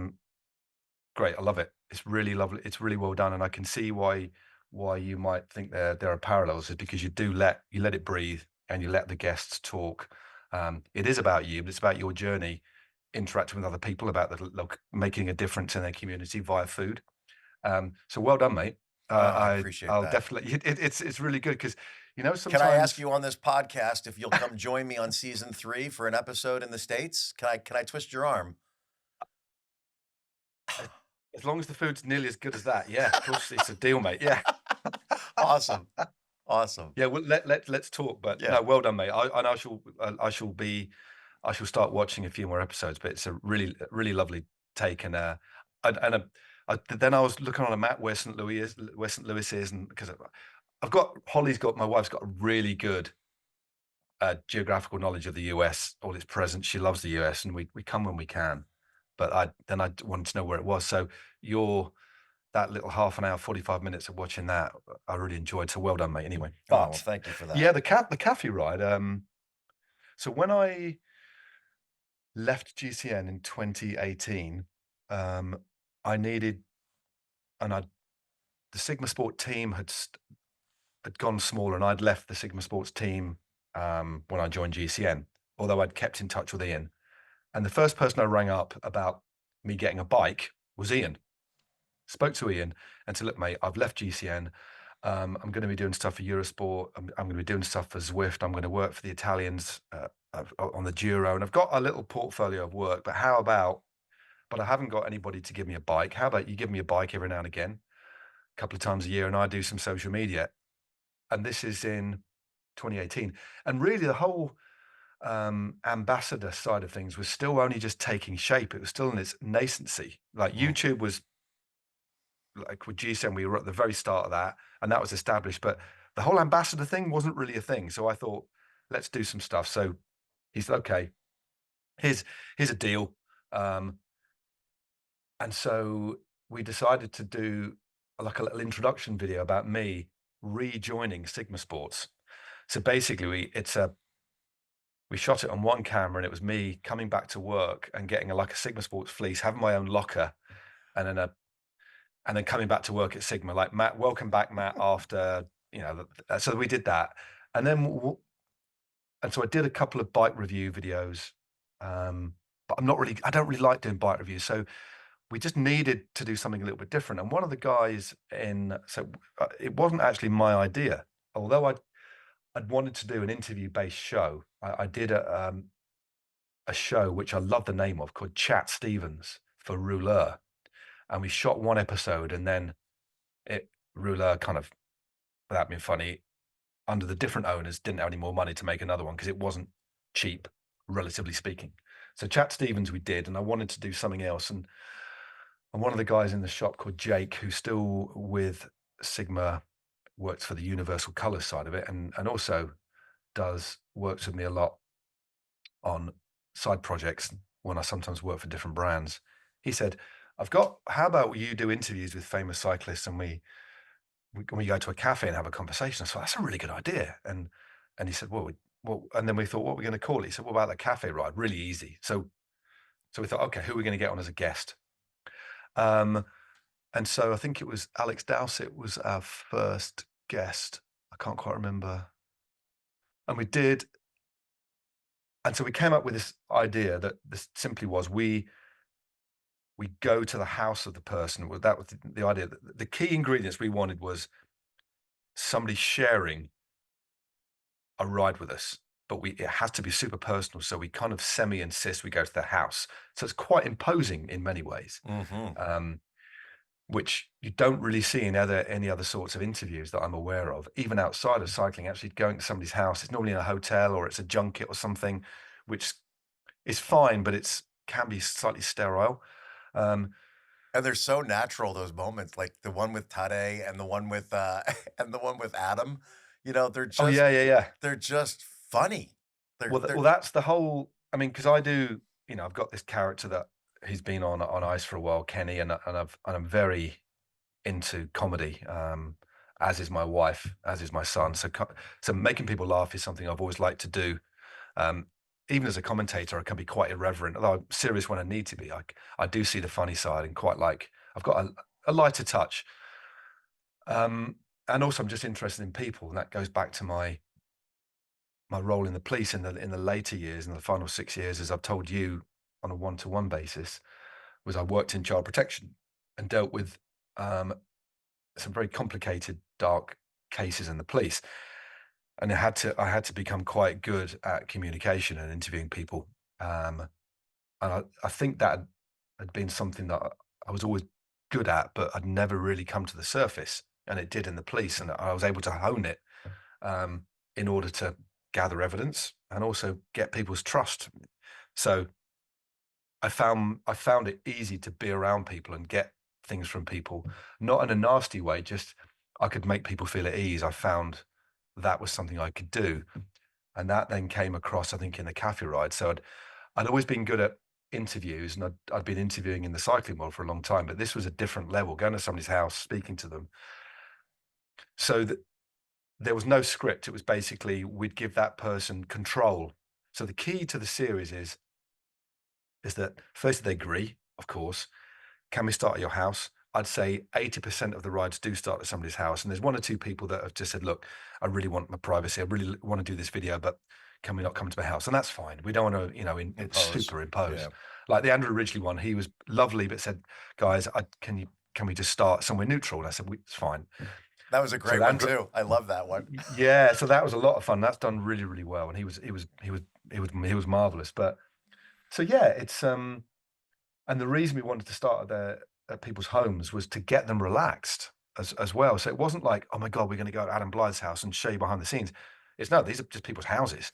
great. I love it. It's really lovely. It's really well done. And I can see why you might think there are parallels is because you let it breathe and you let the guests talk. It is about you, but it's about your journey interacting with other people about making a difference in their community via food. So well done, mate. I appreciate I'll that. definitely. It's really good because Can I ask sometimes you on this podcast if you'll come join me on season 3 for an episode in the States? Can I twist your arm? as long as the food's nearly as good as that, yeah, of course it's a deal, mate. Yeah. Awesome. Awesome. Yeah, well, let's talk. But Yeah. no, well done, mate. I shall start watching a few more episodes. But it's a really lovely take, then I was looking on a map where St. Louis is, and because my wife's got a really good geographical knowledge of the US, all its presence. She loves the US, and we come when we can. But I wanted to know where it was. So that little half an hour, 45 minutes of watching that, I really enjoyed. So well done, mate. Anyway. Oh, well, thank you for that. Yeah, the Cafe Ride. So when I left GCN in 2018, I needed, and the Sigma Sport team had gone smaller, and I'd left the Sigma Sports team when I joined GCN, although I'd kept in touch with Ian. And the first person I rang up about me getting a bike was Ian. Spoke to Ian and said, look, mate, I've left GCN. I'm going to be doing stuff for Eurosport. I'm going to be doing stuff for Zwift. I'm going to work for the Italians on the Giro. And I've got a little portfolio of work, but I haven't got anybody to give me a bike. How about you give me a bike every now and again, a couple of times a year, and I do some social media. And this is in 2018. And really the whole ambassador side of things was still only just taking shape. It was still in its nascency. Like YouTube was, like with GSM, we were at the very start of that, and that was established. But the whole ambassador thing wasn't really a thing. So I thought, let's do some stuff. So he said, okay, here's a deal. And so we decided to do like a little introduction video about me rejoining Sigma Sports. So basically, we shot it on one camera, and it was me coming back to work and getting like a Sigma Sports fleece, having my own locker, and then coming back to work at Sigma. Like, Matt, welcome back, Matt. After so we did that, and then and so I did a couple of bike review videos, but I don't really like doing bike reviews. So we just needed to do something a little bit different. And one of the guys it wasn't actually my idea, although I'd wanted to do an interview-based show. I did a show which I love the name of, called Chat Stevens for Rouleur, and we shot one episode, and then Rouleur kind of, without being funny, under the different owners, didn't have any more money to make another one because it wasn't cheap, relatively speaking. So Chat Stevens we did, and I wanted to do something else, and one of the guys in the shop called Jake, who's still with Sigma, works for the Universal Colors side of it, and also works with me a lot on side projects when I sometimes work for different brands. He said, how about you do interviews with famous cyclists, and we go to a cafe and have a conversation? I thought, that's a really good idea. And he said, well, and then we thought, what are we going to call it? He said, what about the cafe ride? Really easy. So we thought, okay, who are we going to get on as a guest? And so I think it was Alex Dowsett was our first guest. I can't quite remember. And we did. And so we came up with this idea that this simply was, we go to the house of the person. That was the idea. The key ingredients we wanted was somebody sharing a ride with us, but it has to be super personal. So we kind of semi-insist we go to their house. So it's quite imposing in many ways. Mm-hmm. Which you don't really see in any other sorts of interviews that I'm aware of, even outside of cycling. Actually going to somebody's house, it's normally in a hotel or it's a junket or something, which is fine, but can be slightly sterile. And they're so natural, those moments, like the one with Tade and the one with and the one with Adam. They're Oh just yeah. they're just funny. Well, that's the whole. I mean, because I do, I've got this character that he's been on ice for a while, Kenny, and I'm very into comedy, as is my wife, as is my son. So making people laugh is something I've always liked to do. Um, Even as a commentator, I can be quite irreverent, although I'm serious when I need to be. I do see the funny side and I've got a lighter touch. And also I'm just interested in people, and that goes back to my role in the police in the later years, in the final 6 years, as I've told you on a one-to-one basis, was I worked in child protection and dealt with some very complicated, dark cases in the police. And I had to become quite good at communication and interviewing people. And I think that had been something that I was always good at, but I'd never really come to the surface. And it did in the police. And I was able to hone it in order to gather evidence and also get people's trust. So I found it easy to be around people and get things from people, not in a nasty way, just I could make people feel at ease. I found that was something I could do. And that then came across, I think, in the Café ride. So I'd always been good at interviews, and I'd been interviewing in the cycling world for a long time, but this was a different level, going to somebody's house, speaking to them. So there was no script. It was basically, we'd give that person control. So the key to the series is that first they agree, of course. Can we start at your house? I'd say 80% of the rides do start at somebody's house. And there's one or two people that have just said, look, I really want my privacy. I really want to do this video, but can we not come to my house? And that's fine. We don't want to, it's superimpose. Yeah. Like the Andrew Ridgely one, he was lovely, but said, guys, can we just start somewhere neutral? And I said, it's fine. That was a great one too. I love that one. Yeah. So that was a lot of fun. That's done really, really well. And he was marvelous. But so yeah, it's, and the reason we wanted to start at people's homes was to get them relaxed as well. So it wasn't like, oh my God, we're going to go to Adam Blythe's house and show you behind the scenes. No, these are just people's houses.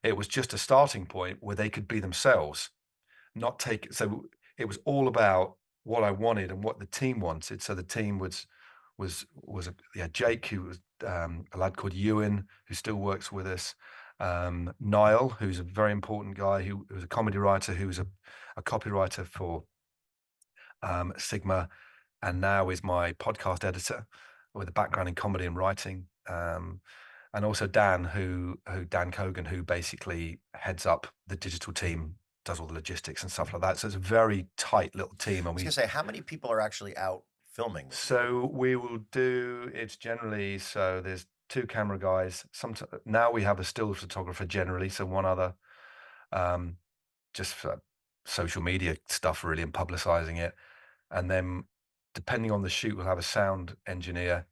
It was just a starting point where they could be themselves, so it was all about what I wanted and what the team wanted. So the team was Jake, who was a lad called Ewan, who still works with us. Niall, who's a very important guy, who was a comedy writer, who was a copywriter for Sigma, and now is my podcast editor with a background in comedy and writing. and also Dan Cogan, who basically heads up the digital team, does all the logistics and stuff like that. So it's a very tight little team. I And was gonna say, how many people are actually out filming with you? so we will do, it's generally, so there's two camera guys. Now we have a still photographer generally, so one other, um, just for social media stuff really and publicizing it. And then depending on the shoot, we'll have a sound engineer,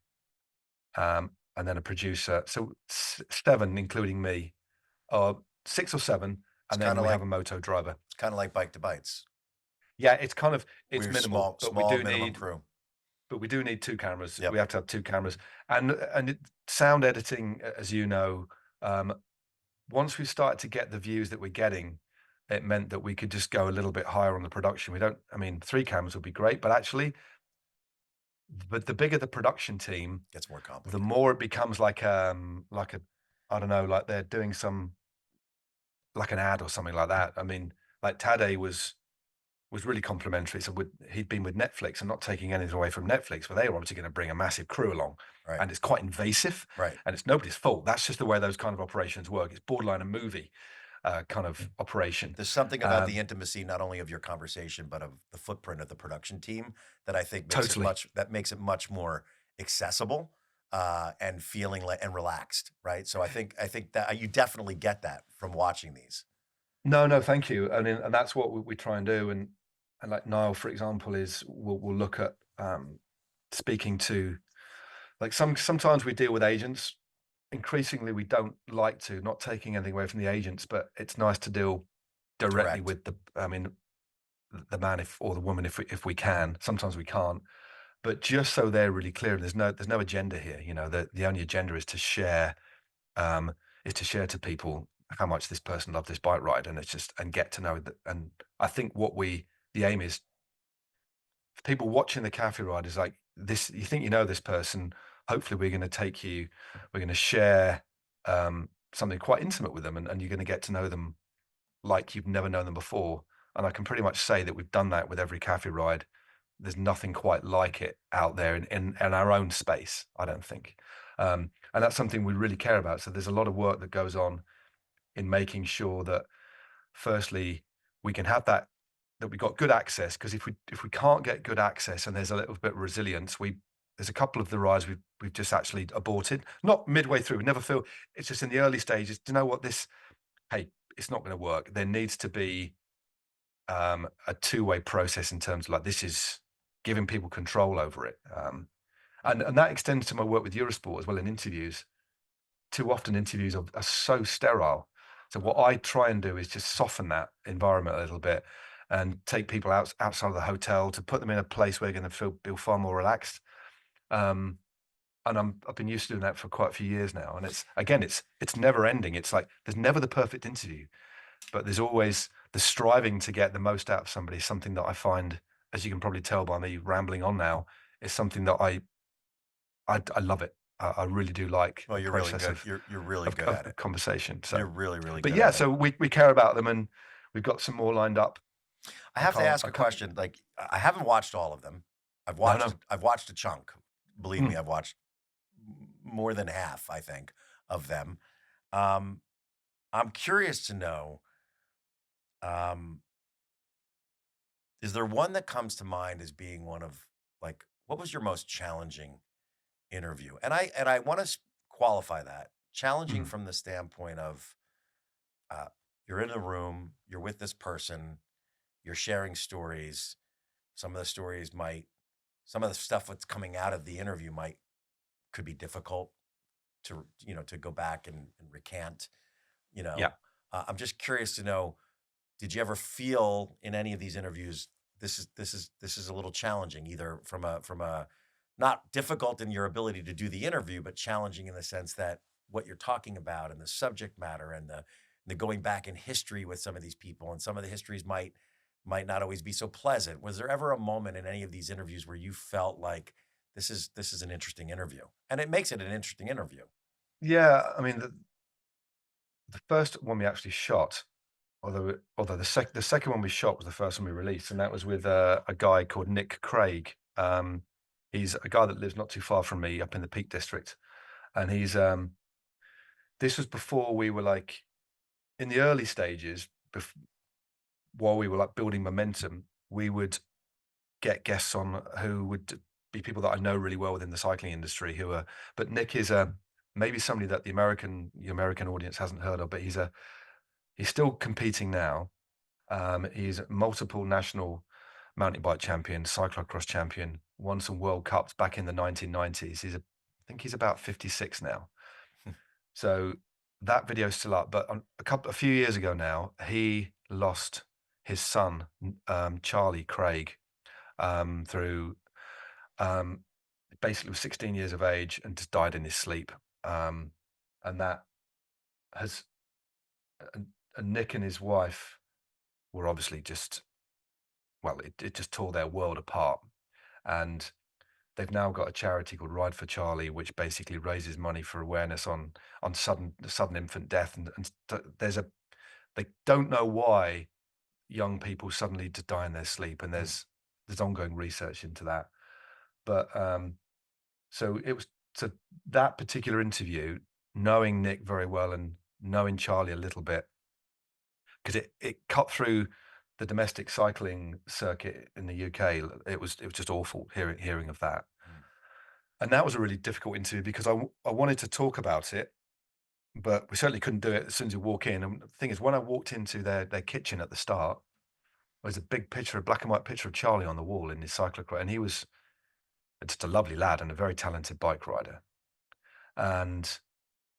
and then a producer. So seven, including me, or 6 or 7, It's and kind then of we like have a moto driver. Bike to bites. Yeah, it's We're minimal, but we small do minimum need crew. two cameras. Yep. We have to have two cameras, and sound editing, as you know, um, once we started to get the views that we're getting, it meant that we could just go a little bit higher on the production. I mean, 3 cameras would be great, but actually, but the bigger the production team, Gets more the complicated. more it becomes like a, I don't know, like they're doing like an ad or something like that. I mean, like Tade was really complimentary. So he'd been with Netflix and not taking anything away from Netflix, but they were obviously going to bring a massive crew along, Right. and it's quite invasive, Right. and it's nobody's fault. That's just the way those kind of operations work. It's borderline a movie kind of operation. There's something about the intimacy, not only of your conversation, but of the footprint of the production team that I think Totally. makes it much more accessible and feeling like and relaxed, right? So I think that you definitely get that from watching these. No, thank you. I mean, and that's what we try and do. And like Niall, for example, is we'll look at speaking to, like, sometimes we deal with agents. Increasingly, we don't like to, not taking anything away from the agents, but it's nice to deal directly Direct. with the man, or the woman, if we can. Sometimes we can't, but just so they're really clear, and there's no agenda here. You know, the only agenda is to share, to people how much this person loved this bike ride, and it's just, and get to know that. And I think the aim is for people watching the Café ride is like this. You think you know this person. Hopefully, we're going to share something quite intimate with them, and you're going to get to know them like you've never known them before. And I can pretty much say that we've done that with every Café ride. There's nothing quite like it out there in our own space, I don't think. And that's something we really care about. So there's a lot of work that goes on in making sure that, firstly, we can have that we got good access. Because if we can't get good access, and there's a little bit of resilience, there's a couple of the rides we've just actually aborted. Not midway through. We never feel, it's just in the early stages. Do you know what, hey, it's not going to work. There needs to be a two-way process in terms of, like, this is giving people control over it. And that extends to my work with Eurosport as well in interviews. Too often interviews are so sterile. So what I try and do is just soften that environment a little bit and take people outside of the hotel to put them in a place where they're going to feel far more relaxed. And I've been used to doing that for quite a few years now. And it's never ending. It's like there's never the perfect interview, but there's always the striving to get the most out of somebody. Something that I find, as you can probably tell by me rambling on now, is something that I love it. I really do like Well, the you're really process good. You're really good at of it. conversation. So You're really, really but good yeah, at it. so we care about them, and we've got some more lined up. I have to ask a question. Like, I haven't watched all of them. I've watched a chunk. Believe me, I've watched more than half, I think, of them. I'm curious to know, is there one that comes to mind as being one of, like, what was your most challenging interview? And I want to qualify that. Challenging from the standpoint of you're in a room, you're with this person, you're sharing stories. Some of the stuff that's coming out of the interview could be difficult to go back and recant. Yeah. I'm just curious to know, did you ever feel in any of these interviews this is a little challenging, either from a not difficult in your ability to do the interview, but challenging in the sense that what you're talking about and the subject matter and the going back in history with some of these people, and some of the histories might not always be so pleasant. Was there ever a moment in any of these interviews where you felt like this is an interesting interview, and it makes it an interesting interview? Yeah, I mean, the first one we actually shot, although the second one we shot was the first one we released, and that was with a guy called Nick Craig. He's a guy that lives not too far from me up in the Peak District, and this was before we were like in the early stages, while we were like building momentum, we would get guests on who would be people that I know really well within the cycling industry but Nick is maybe somebody that the American audience hasn't heard of, but he's still competing now. He's a multiple national mountain bike champion, cyclocross champion, won some World Cups back in the 1990s. I think he's about 56 now. So that video's still up, but a few years ago now, he lost his son, Charlie Craig, through basically was 16 years of age and just died in his sleep. And that has, and Nick and his wife were obviously just, well, it just tore their world apart. And they've now got a charity called Ride for Charlie, which basically raises money for awareness on sudden infant death. They don't know why young people suddenly just die in their sleep, and there's ongoing research into that. But so that particular interview, knowing Nick very well and knowing Charlie a little bit, because it cut through the domestic cycling circuit in the UK. It was just awful hearing of that. And that was a really difficult interview because I wanted to talk about it, but we certainly couldn't do it as soon as you walk in. And the thing is, when I walked into their kitchen at the start, there was a big picture, a black and white picture of Charlie on the wall in his cyclocross, and he was just a lovely lad and a very talented bike rider. And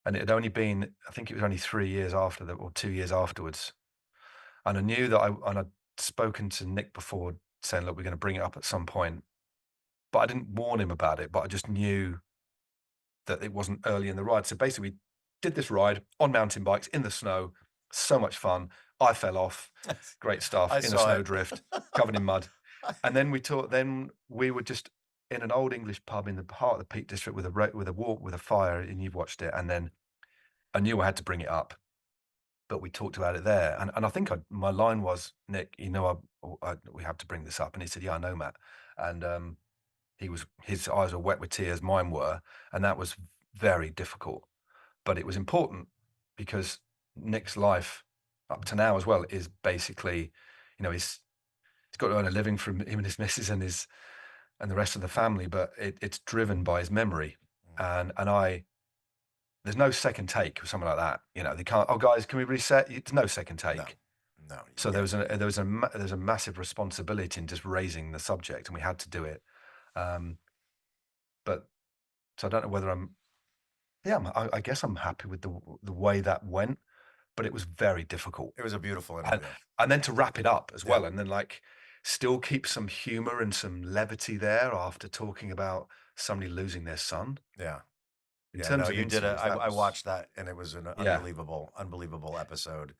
it had only been, I think it was only 3 years after that, or 2 years afterwards. And I knew that I'd spoken to Nick before saying, look, we're going to bring it up at some point. But I didn't warn him about it, but I just knew that it wasn't early in the ride. So basically, we did this ride on mountain bikes in the snow, so much fun. I fell off, great stuff, in a snowdrift, covered in mud. And then we were just in an old English pub in the heart of the Peak District with a walk with a fire, and you've watched it. And then I knew I had to bring it up, but we talked about it there. And I think my line was, Nick, we have to bring this up. And he said, yeah, I know, Matt. And his eyes were wet with tears, mine were, and that was very difficult. But it was important because Nick's life up to now as well is basically, he's got to earn a living from him and his missus and the rest of the family, but it's driven by his memory. And there's no second take with something like that. They can't, oh guys, can we reset? It's no second take. No. So there's a massive responsibility in just raising the subject, and we had to do it. But so I don't know whether I guess I'm happy with the way that went, but it was very difficult. It was a beautiful interview. And then to wrap it up as well, and then like still keep some humor and some levity there after talking about somebody losing their son. Yeah. In terms of you did I watched that, and it was an unbelievable episode.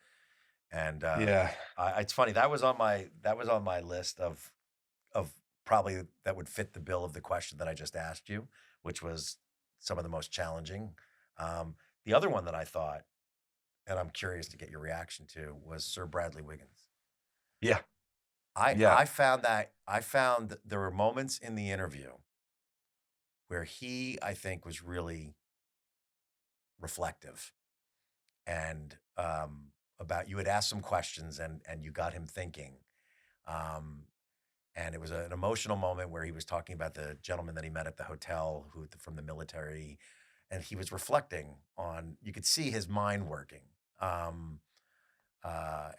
And it's funny, that was on my list of probably that would fit the bill of the question that I just asked you, which was some of the most challenging. The other one that I thought, and I'm curious to get your reaction to, was Sir Bradley Wiggins. Yeah. I found that there were moments in the interview where he, I think, was really reflective and about, you had asked some questions and you got him thinking. And it was an emotional moment where he was talking about the gentleman that he met at the hotel from the military, and he was reflecting on, you could see his mind working. And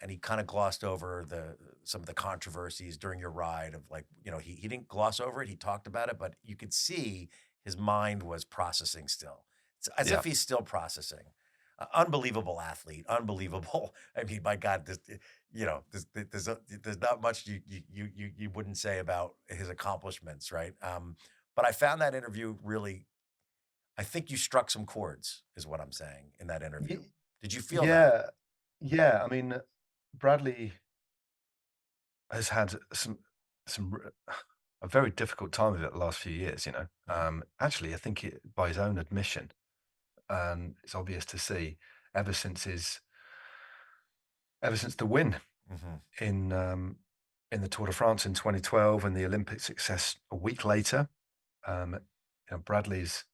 he kind of glossed over some of the controversies during your ride of like, he didn't gloss over it. He talked about it, but you could see his mind was processing still. It's as if he's still processing. Unbelievable athlete, unbelievable. I mean, my God, there's not much you wouldn't say about his accomplishments, right? But I found that interview really, I think you struck some chords, is what I'm saying in that interview. Did you feel that? Yeah. I mean, Bradley has had a very difficult time of it the last few years. Actually, I think by his own admission. And it's obvious to see ever since the win in the Tour de France in 2012 and the Olympic success a week later. Bradley's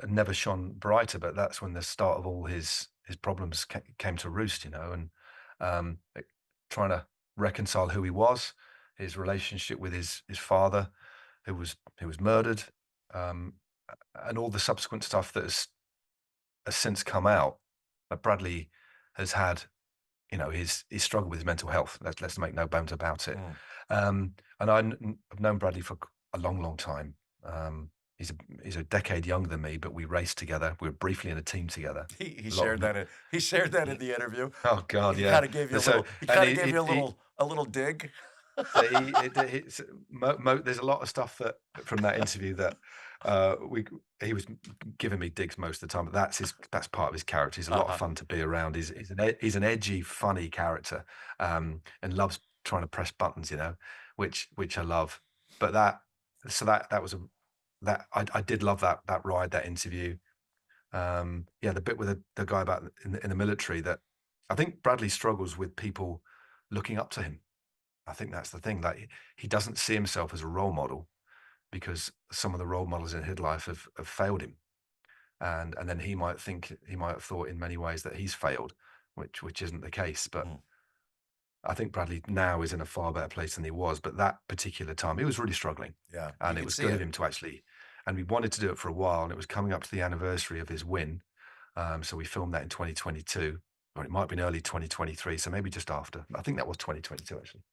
never shone brighter, but that's when the start of all his problems came to roost, and trying to reconcile who he was, his relationship with his father, who was murdered, um, and all the subsequent stuff that has since come out. But Bradley has had, his struggle with his mental health. Let's make no bones about it. And I've known Bradley for a long, long time. He's a decade younger than me, but we raced together. We were briefly in a team together. He A lot shared of that. He shared that in the interview. Oh God, He yeah. kind of gave you a And so little. He and kind of gave you a little dig. it's, there's a lot of stuff that from that interview that we he was giving me digs most of the time, but that's part of his character. He's a lot of fun to be around. He's an edgy, funny character, and loves trying to press buttons, which I love. But that was that I did love that ride, that interview. The bit with the guy about in the military, that I think Bradley struggles with people looking up to him. I think that's the thing. Like, he doesn't see himself as a role model because some of the role models in his life have failed him, and then he might have thought in many ways that he's failed, which isn't the case. But I think Bradley now is in a far better place than he was. But that particular time, he was really struggling. Yeah, you And it could was see good it. of him to actually, and we wanted to do it for a while, and it was coming up to the anniversary of his win. So we filmed that in 2022, or it might have been early 2023. So maybe just after. I think that was 2022 actually.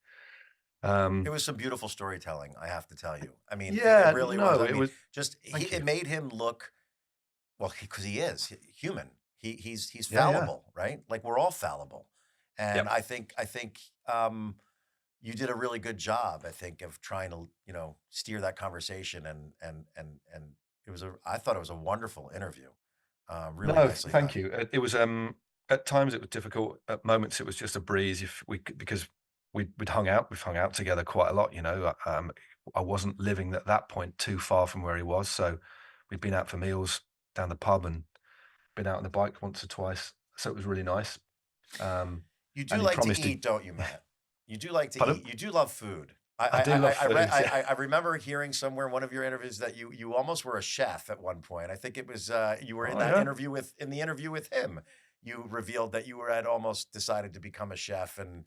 It was some beautiful storytelling, I have to tell you. I mean, it Yeah, really was. no, I it mean, was. just Thank it you. made him look well because he is human. He's Yeah, yeah. fallible, right? Like we're all fallible, and Yep. I think you did a really good job. I think of trying to steer that conversation and I thought it was a wonderful interview, really No, nicely thank done. you. It was at times it was difficult. At moments it was just a breeze. If we because we'd hung out, we've hung out together quite a lot. I wasn't living at that point too far from where he was, so we'd been out for meals down the pub and been out on the bike once or twice. So it was really nice. Um, You do and he like to promised to. eat, don't you, Matt? You do like to Pardon? eat. You do love food. I do love food. Yeah. I remember hearing somewhere in one of your interviews that you almost were a chef at one point. I think it was you were in Oh that yeah. interview with him. You revealed that had almost decided to become a chef, and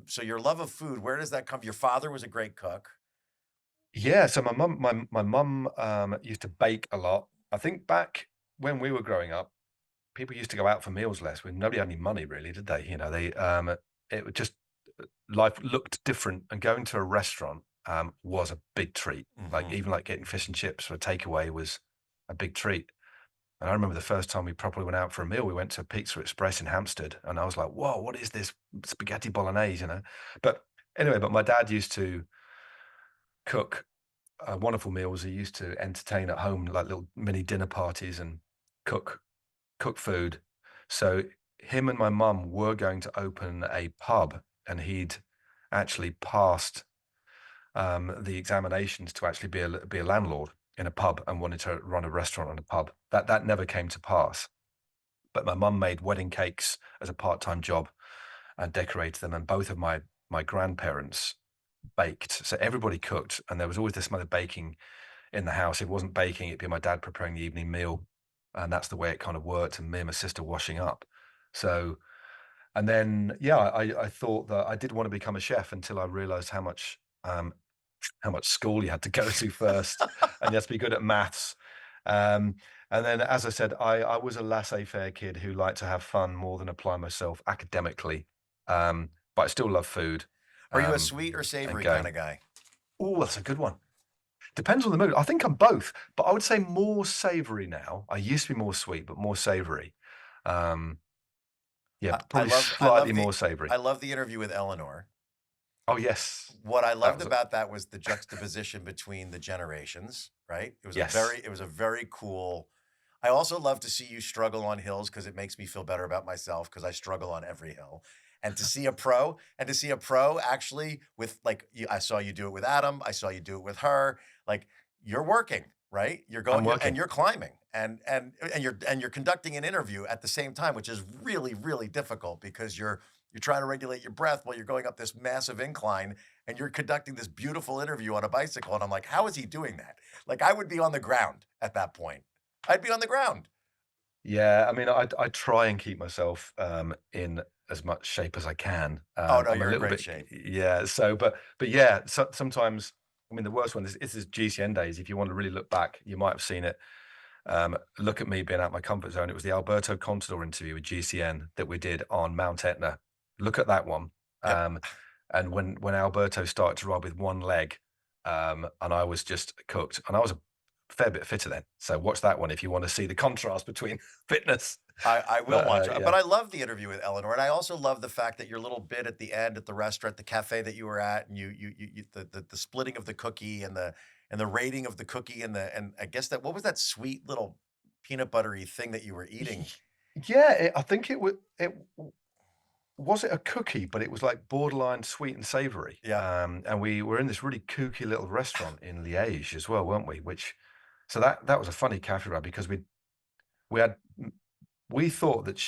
so your love of food. Where does that come? Your father was a great cook. Yeah, so my mum used to bake a lot. I think back when we were growing up, people used to go out for meals less when nobody had any money really, did they? It would just life looked different, and going to a restaurant was a big treat. Like, Hmm. even like getting fish and chips for a takeaway was a big treat. And I remember the first time we properly went out for a meal, we went to Pizza Express in Hampstead, and I was like, "Whoa, what is this spaghetti bolognese?" But anyway, my dad used to cook wonderful meals. He used to entertain at home, like little mini dinner parties, and cook food. So him and my mum were going to open a pub, and he'd actually passed the examinations to actually be a landlord in a pub and wanted to run a restaurant in a pub. That never came to pass. But my mum made wedding cakes as a part-time job and decorated them, and both of my grandparents baked. So everybody cooked, and there was always the smell of baking in the house. If it wasn't baking, it'd be my dad preparing the evening meal, and that's the way it kind of worked. And me and my sister washing up. So, and then yeah, I thought that I did want to become a chef until I realised how much school you had to go to first, and you had to be good at maths. Um, and then, as I said, I was a laissez-faire kid who liked to have fun more than apply myself academically. But I still love food. Are you a Um, sweet or and savory kind going, of guy? oh, that's a good one. Depends on the mood. I think I'm both, but I would say more savory now. I used to be more sweet, but more savory. Um, yeah, I probably love slightly more savory. I love the interview with Eleanor. Oh yes, What I that loved was about that was the juxtaposition between the generations, right? yes. It was a very cool. I also love to see you struggle on hills because it makes me feel better about myself because I struggle on every hill. And to see a pro actually with like I saw you do it with Adam, I saw you do it with her. Like you're working, right? I'm And working. you're climbing and you're conducting an interview at the same time, which is really really difficult because You're trying to regulate your breath while you're going up this massive incline and you're conducting this beautiful interview on a bicycle. And I'm like, how is he doing that? Like, I would be on the ground at that point. I'd be on the ground. Yeah, I mean, I try and keep myself in as much shape as I can. Oh, no, I'm a you're in little great bit, shape. yeah. So, but yeah, sometimes, I mean, the worst one is GCN days. If you want to really look back, you might have seen it. Look at me being out my comfort zone. It was the Alberto Contador interview with GCN that we did on Mount Etna. Look at that one. Yep. And when Alberto started to ride with one leg, and I was just cooked, and I was a fair bit fitter then. So watch that one if you want to see the contrast between fitness. I will But watch it. yeah, But I love the interview with Eleanor, and I also love the fact that your little bit at the end at the restaurant, the cafe that you were at, and the splitting of the cookie and the rating of the cookie and I guess that what was that sweet little peanut buttery thing that you were eating? yeah. I think was it a cookie, but it was like borderline sweet and savory. Yeah. And we were in this really kooky little restaurant in Liège as well, weren't we? So that was a funny cafe ride because we had we thought that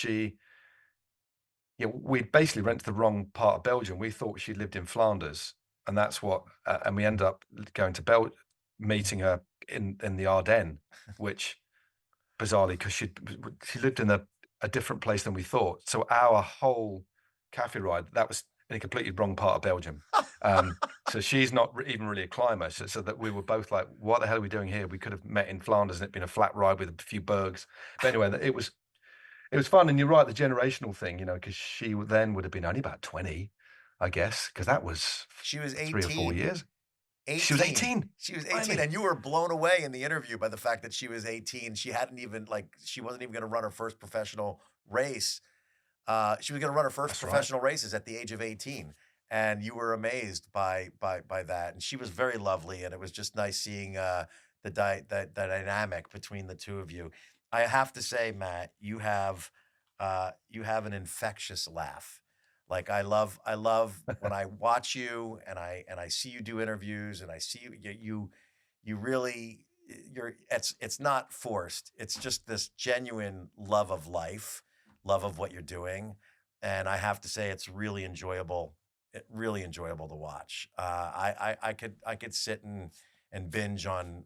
we basically rented the wrong part of Belgium. We thought she lived in Flanders, and that's what, and we ended up going to meeting her in the Ardennes, which bizarrely because she lived in a different place than we thought. So our whole cafe ride that was in a completely wrong part of Belgium. So she's not even really a climber. So that we were both like, "What the hell are we doing here?" We could have met in Flanders and it'd been a flat ride with a few bergs. But anyway, it was fun, and you're right, the generational thing, because she then would have been only about 20, I guess, because that was She was 3 or 4 18. years. She was 18. 18. She was 18, Blimey. and you were blown away in the interview by the fact that she was 18. She hadn't even like she wasn't even gonna run her first professional race. She was gonna run her first That's right. professional races at the age of 18, and you were amazed by that. And she was very lovely, and it was just nice seeing the dynamic between the two of you. I have to say, Matt, you have an infectious laugh. Like I love when I watch you and I see you do interviews and I see you really it's not forced. It's just this genuine love of life, love of what you're doing. And I have to say it's really enjoyable to watch. I could sit and binge on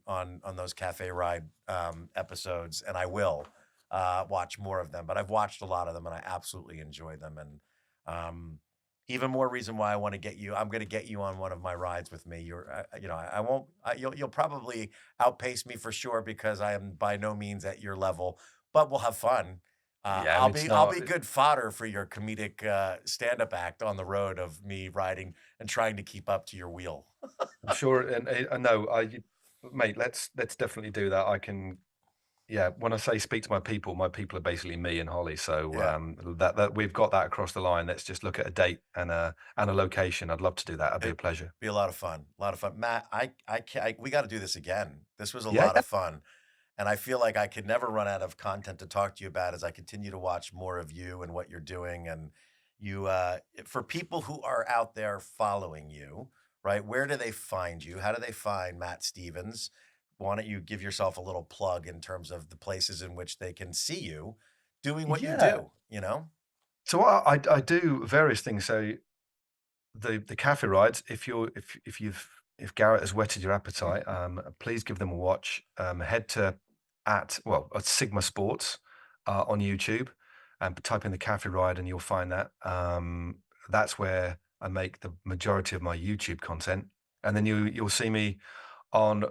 those cafe ride episodes, and I will watch more of them. But I've watched a lot of them, and I absolutely enjoy them. And even more reason why I want to get you. I'm going to get you on one of my rides with me. I won't. You'll probably outpace me for sure because I am by no means at your level, but we'll have fun. Yeah, I mean, it's I'll not. be good fodder for your comedic stand-up act on the road of me riding and trying to keep up to your wheel. I'm sure, and I know, mate. Let's definitely do that. I can. Yeah, when I say speak to my people are basically me and Holly. So Yeah. that we've got that across the line. Let's just look at a date and a location. I'd love to do that. It'd be a It'd pleasure. be a lot of fun. A lot of fun. Matt, we got to do this again. This was a Yeah, lot yeah. of fun. And I feel like I could never run out of content to talk to you about as I continue to watch more of you and what you're doing. And for people who are out there following you, right? Where do they find you? How do they find Matt Stevens? Why don't you give yourself a little plug in terms of the places in which they can see you doing what you Yeah. do, you know? So I do various things. So the cafe rides, if Garrett has whetted your appetite, please give them a watch. Head to at Sigma Sports on YouTube and type in the cafe ride and you'll find that. That's where I make the majority of my YouTube content. And then you'll see me on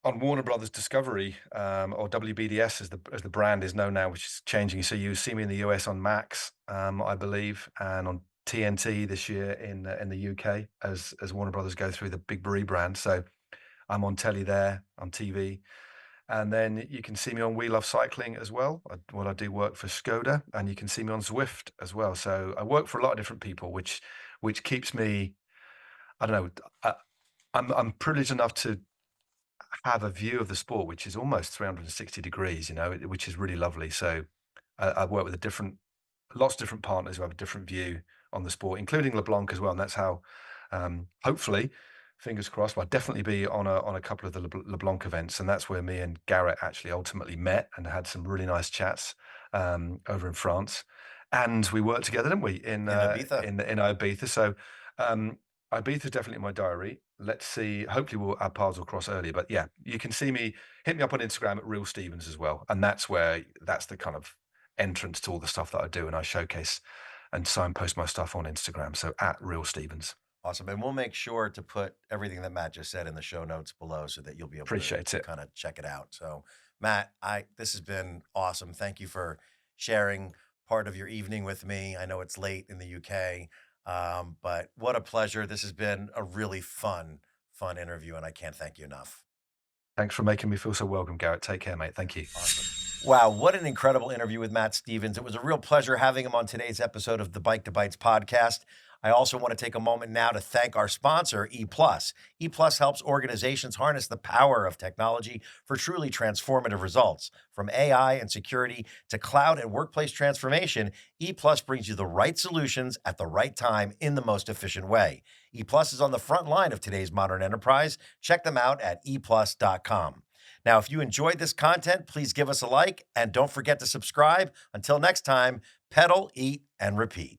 Warner Brothers Discovery, or WBDS as the brand is known now, which is changing. So you see me in the US on Max, I believe, and on TNT this year in the UK as Warner Brothers go through the big rebrand. So I'm on telly there, on TV, and then you can see me on We Love Cycling as well. I do work for Skoda, and you can see me on Zwift as well. So I work for a lot of different people, which keeps me. I don't know. I'm privileged enough to have a view of the sport, which is almost 360 degrees, which is really lovely. So I've worked with lots of different partners who have a different view on the sport, including LeBlanc as well. And that's how, hopefully, fingers crossed, I'll definitely be on a couple of the LeBlanc events. And that's where me and Garrett actually ultimately met and had some really nice chats over in France. and we worked together, didn't we, in Ibiza. in Ibiza? So Ibiza is definitely in my diary. Let's see. Hopefully, our paths will cross earlier. But yeah, you can see me. Hit me up on Instagram at Real Stevens as well, and that's the kind of entrance to all the stuff that I do, and I showcase and signpost my stuff on Instagram. So at Real Stevens. Awesome. And we'll make sure to put everything that Matt just said in the show notes below so that you'll be able Appreciate to it. kind of check it out. So, Matt, this has been awesome. Thank you for sharing part of your evening with me. I know it's late in the UK, but what a pleasure. This has been a really fun interview, and I can't thank you enough. Thanks for making me feel so welcome, Garrett. Take care, mate. Thank you. Awesome. Wow, what an incredible interview with Matt Stevens. It was a real pleasure having him on today's episode of the Bike to Bites podcast. I also want to take a moment now to thank our sponsor, E+. E+ helps organizations harness the power of technology for truly transformative results. From AI and security to cloud and workplace transformation, E+ brings you the right solutions at the right time in the most efficient way. E+ is on the front line of today's modern enterprise. Check them out at eplus.com. Now, if you enjoyed this content, please give us a like and don't forget to subscribe. Until next time, pedal, eat, and repeat.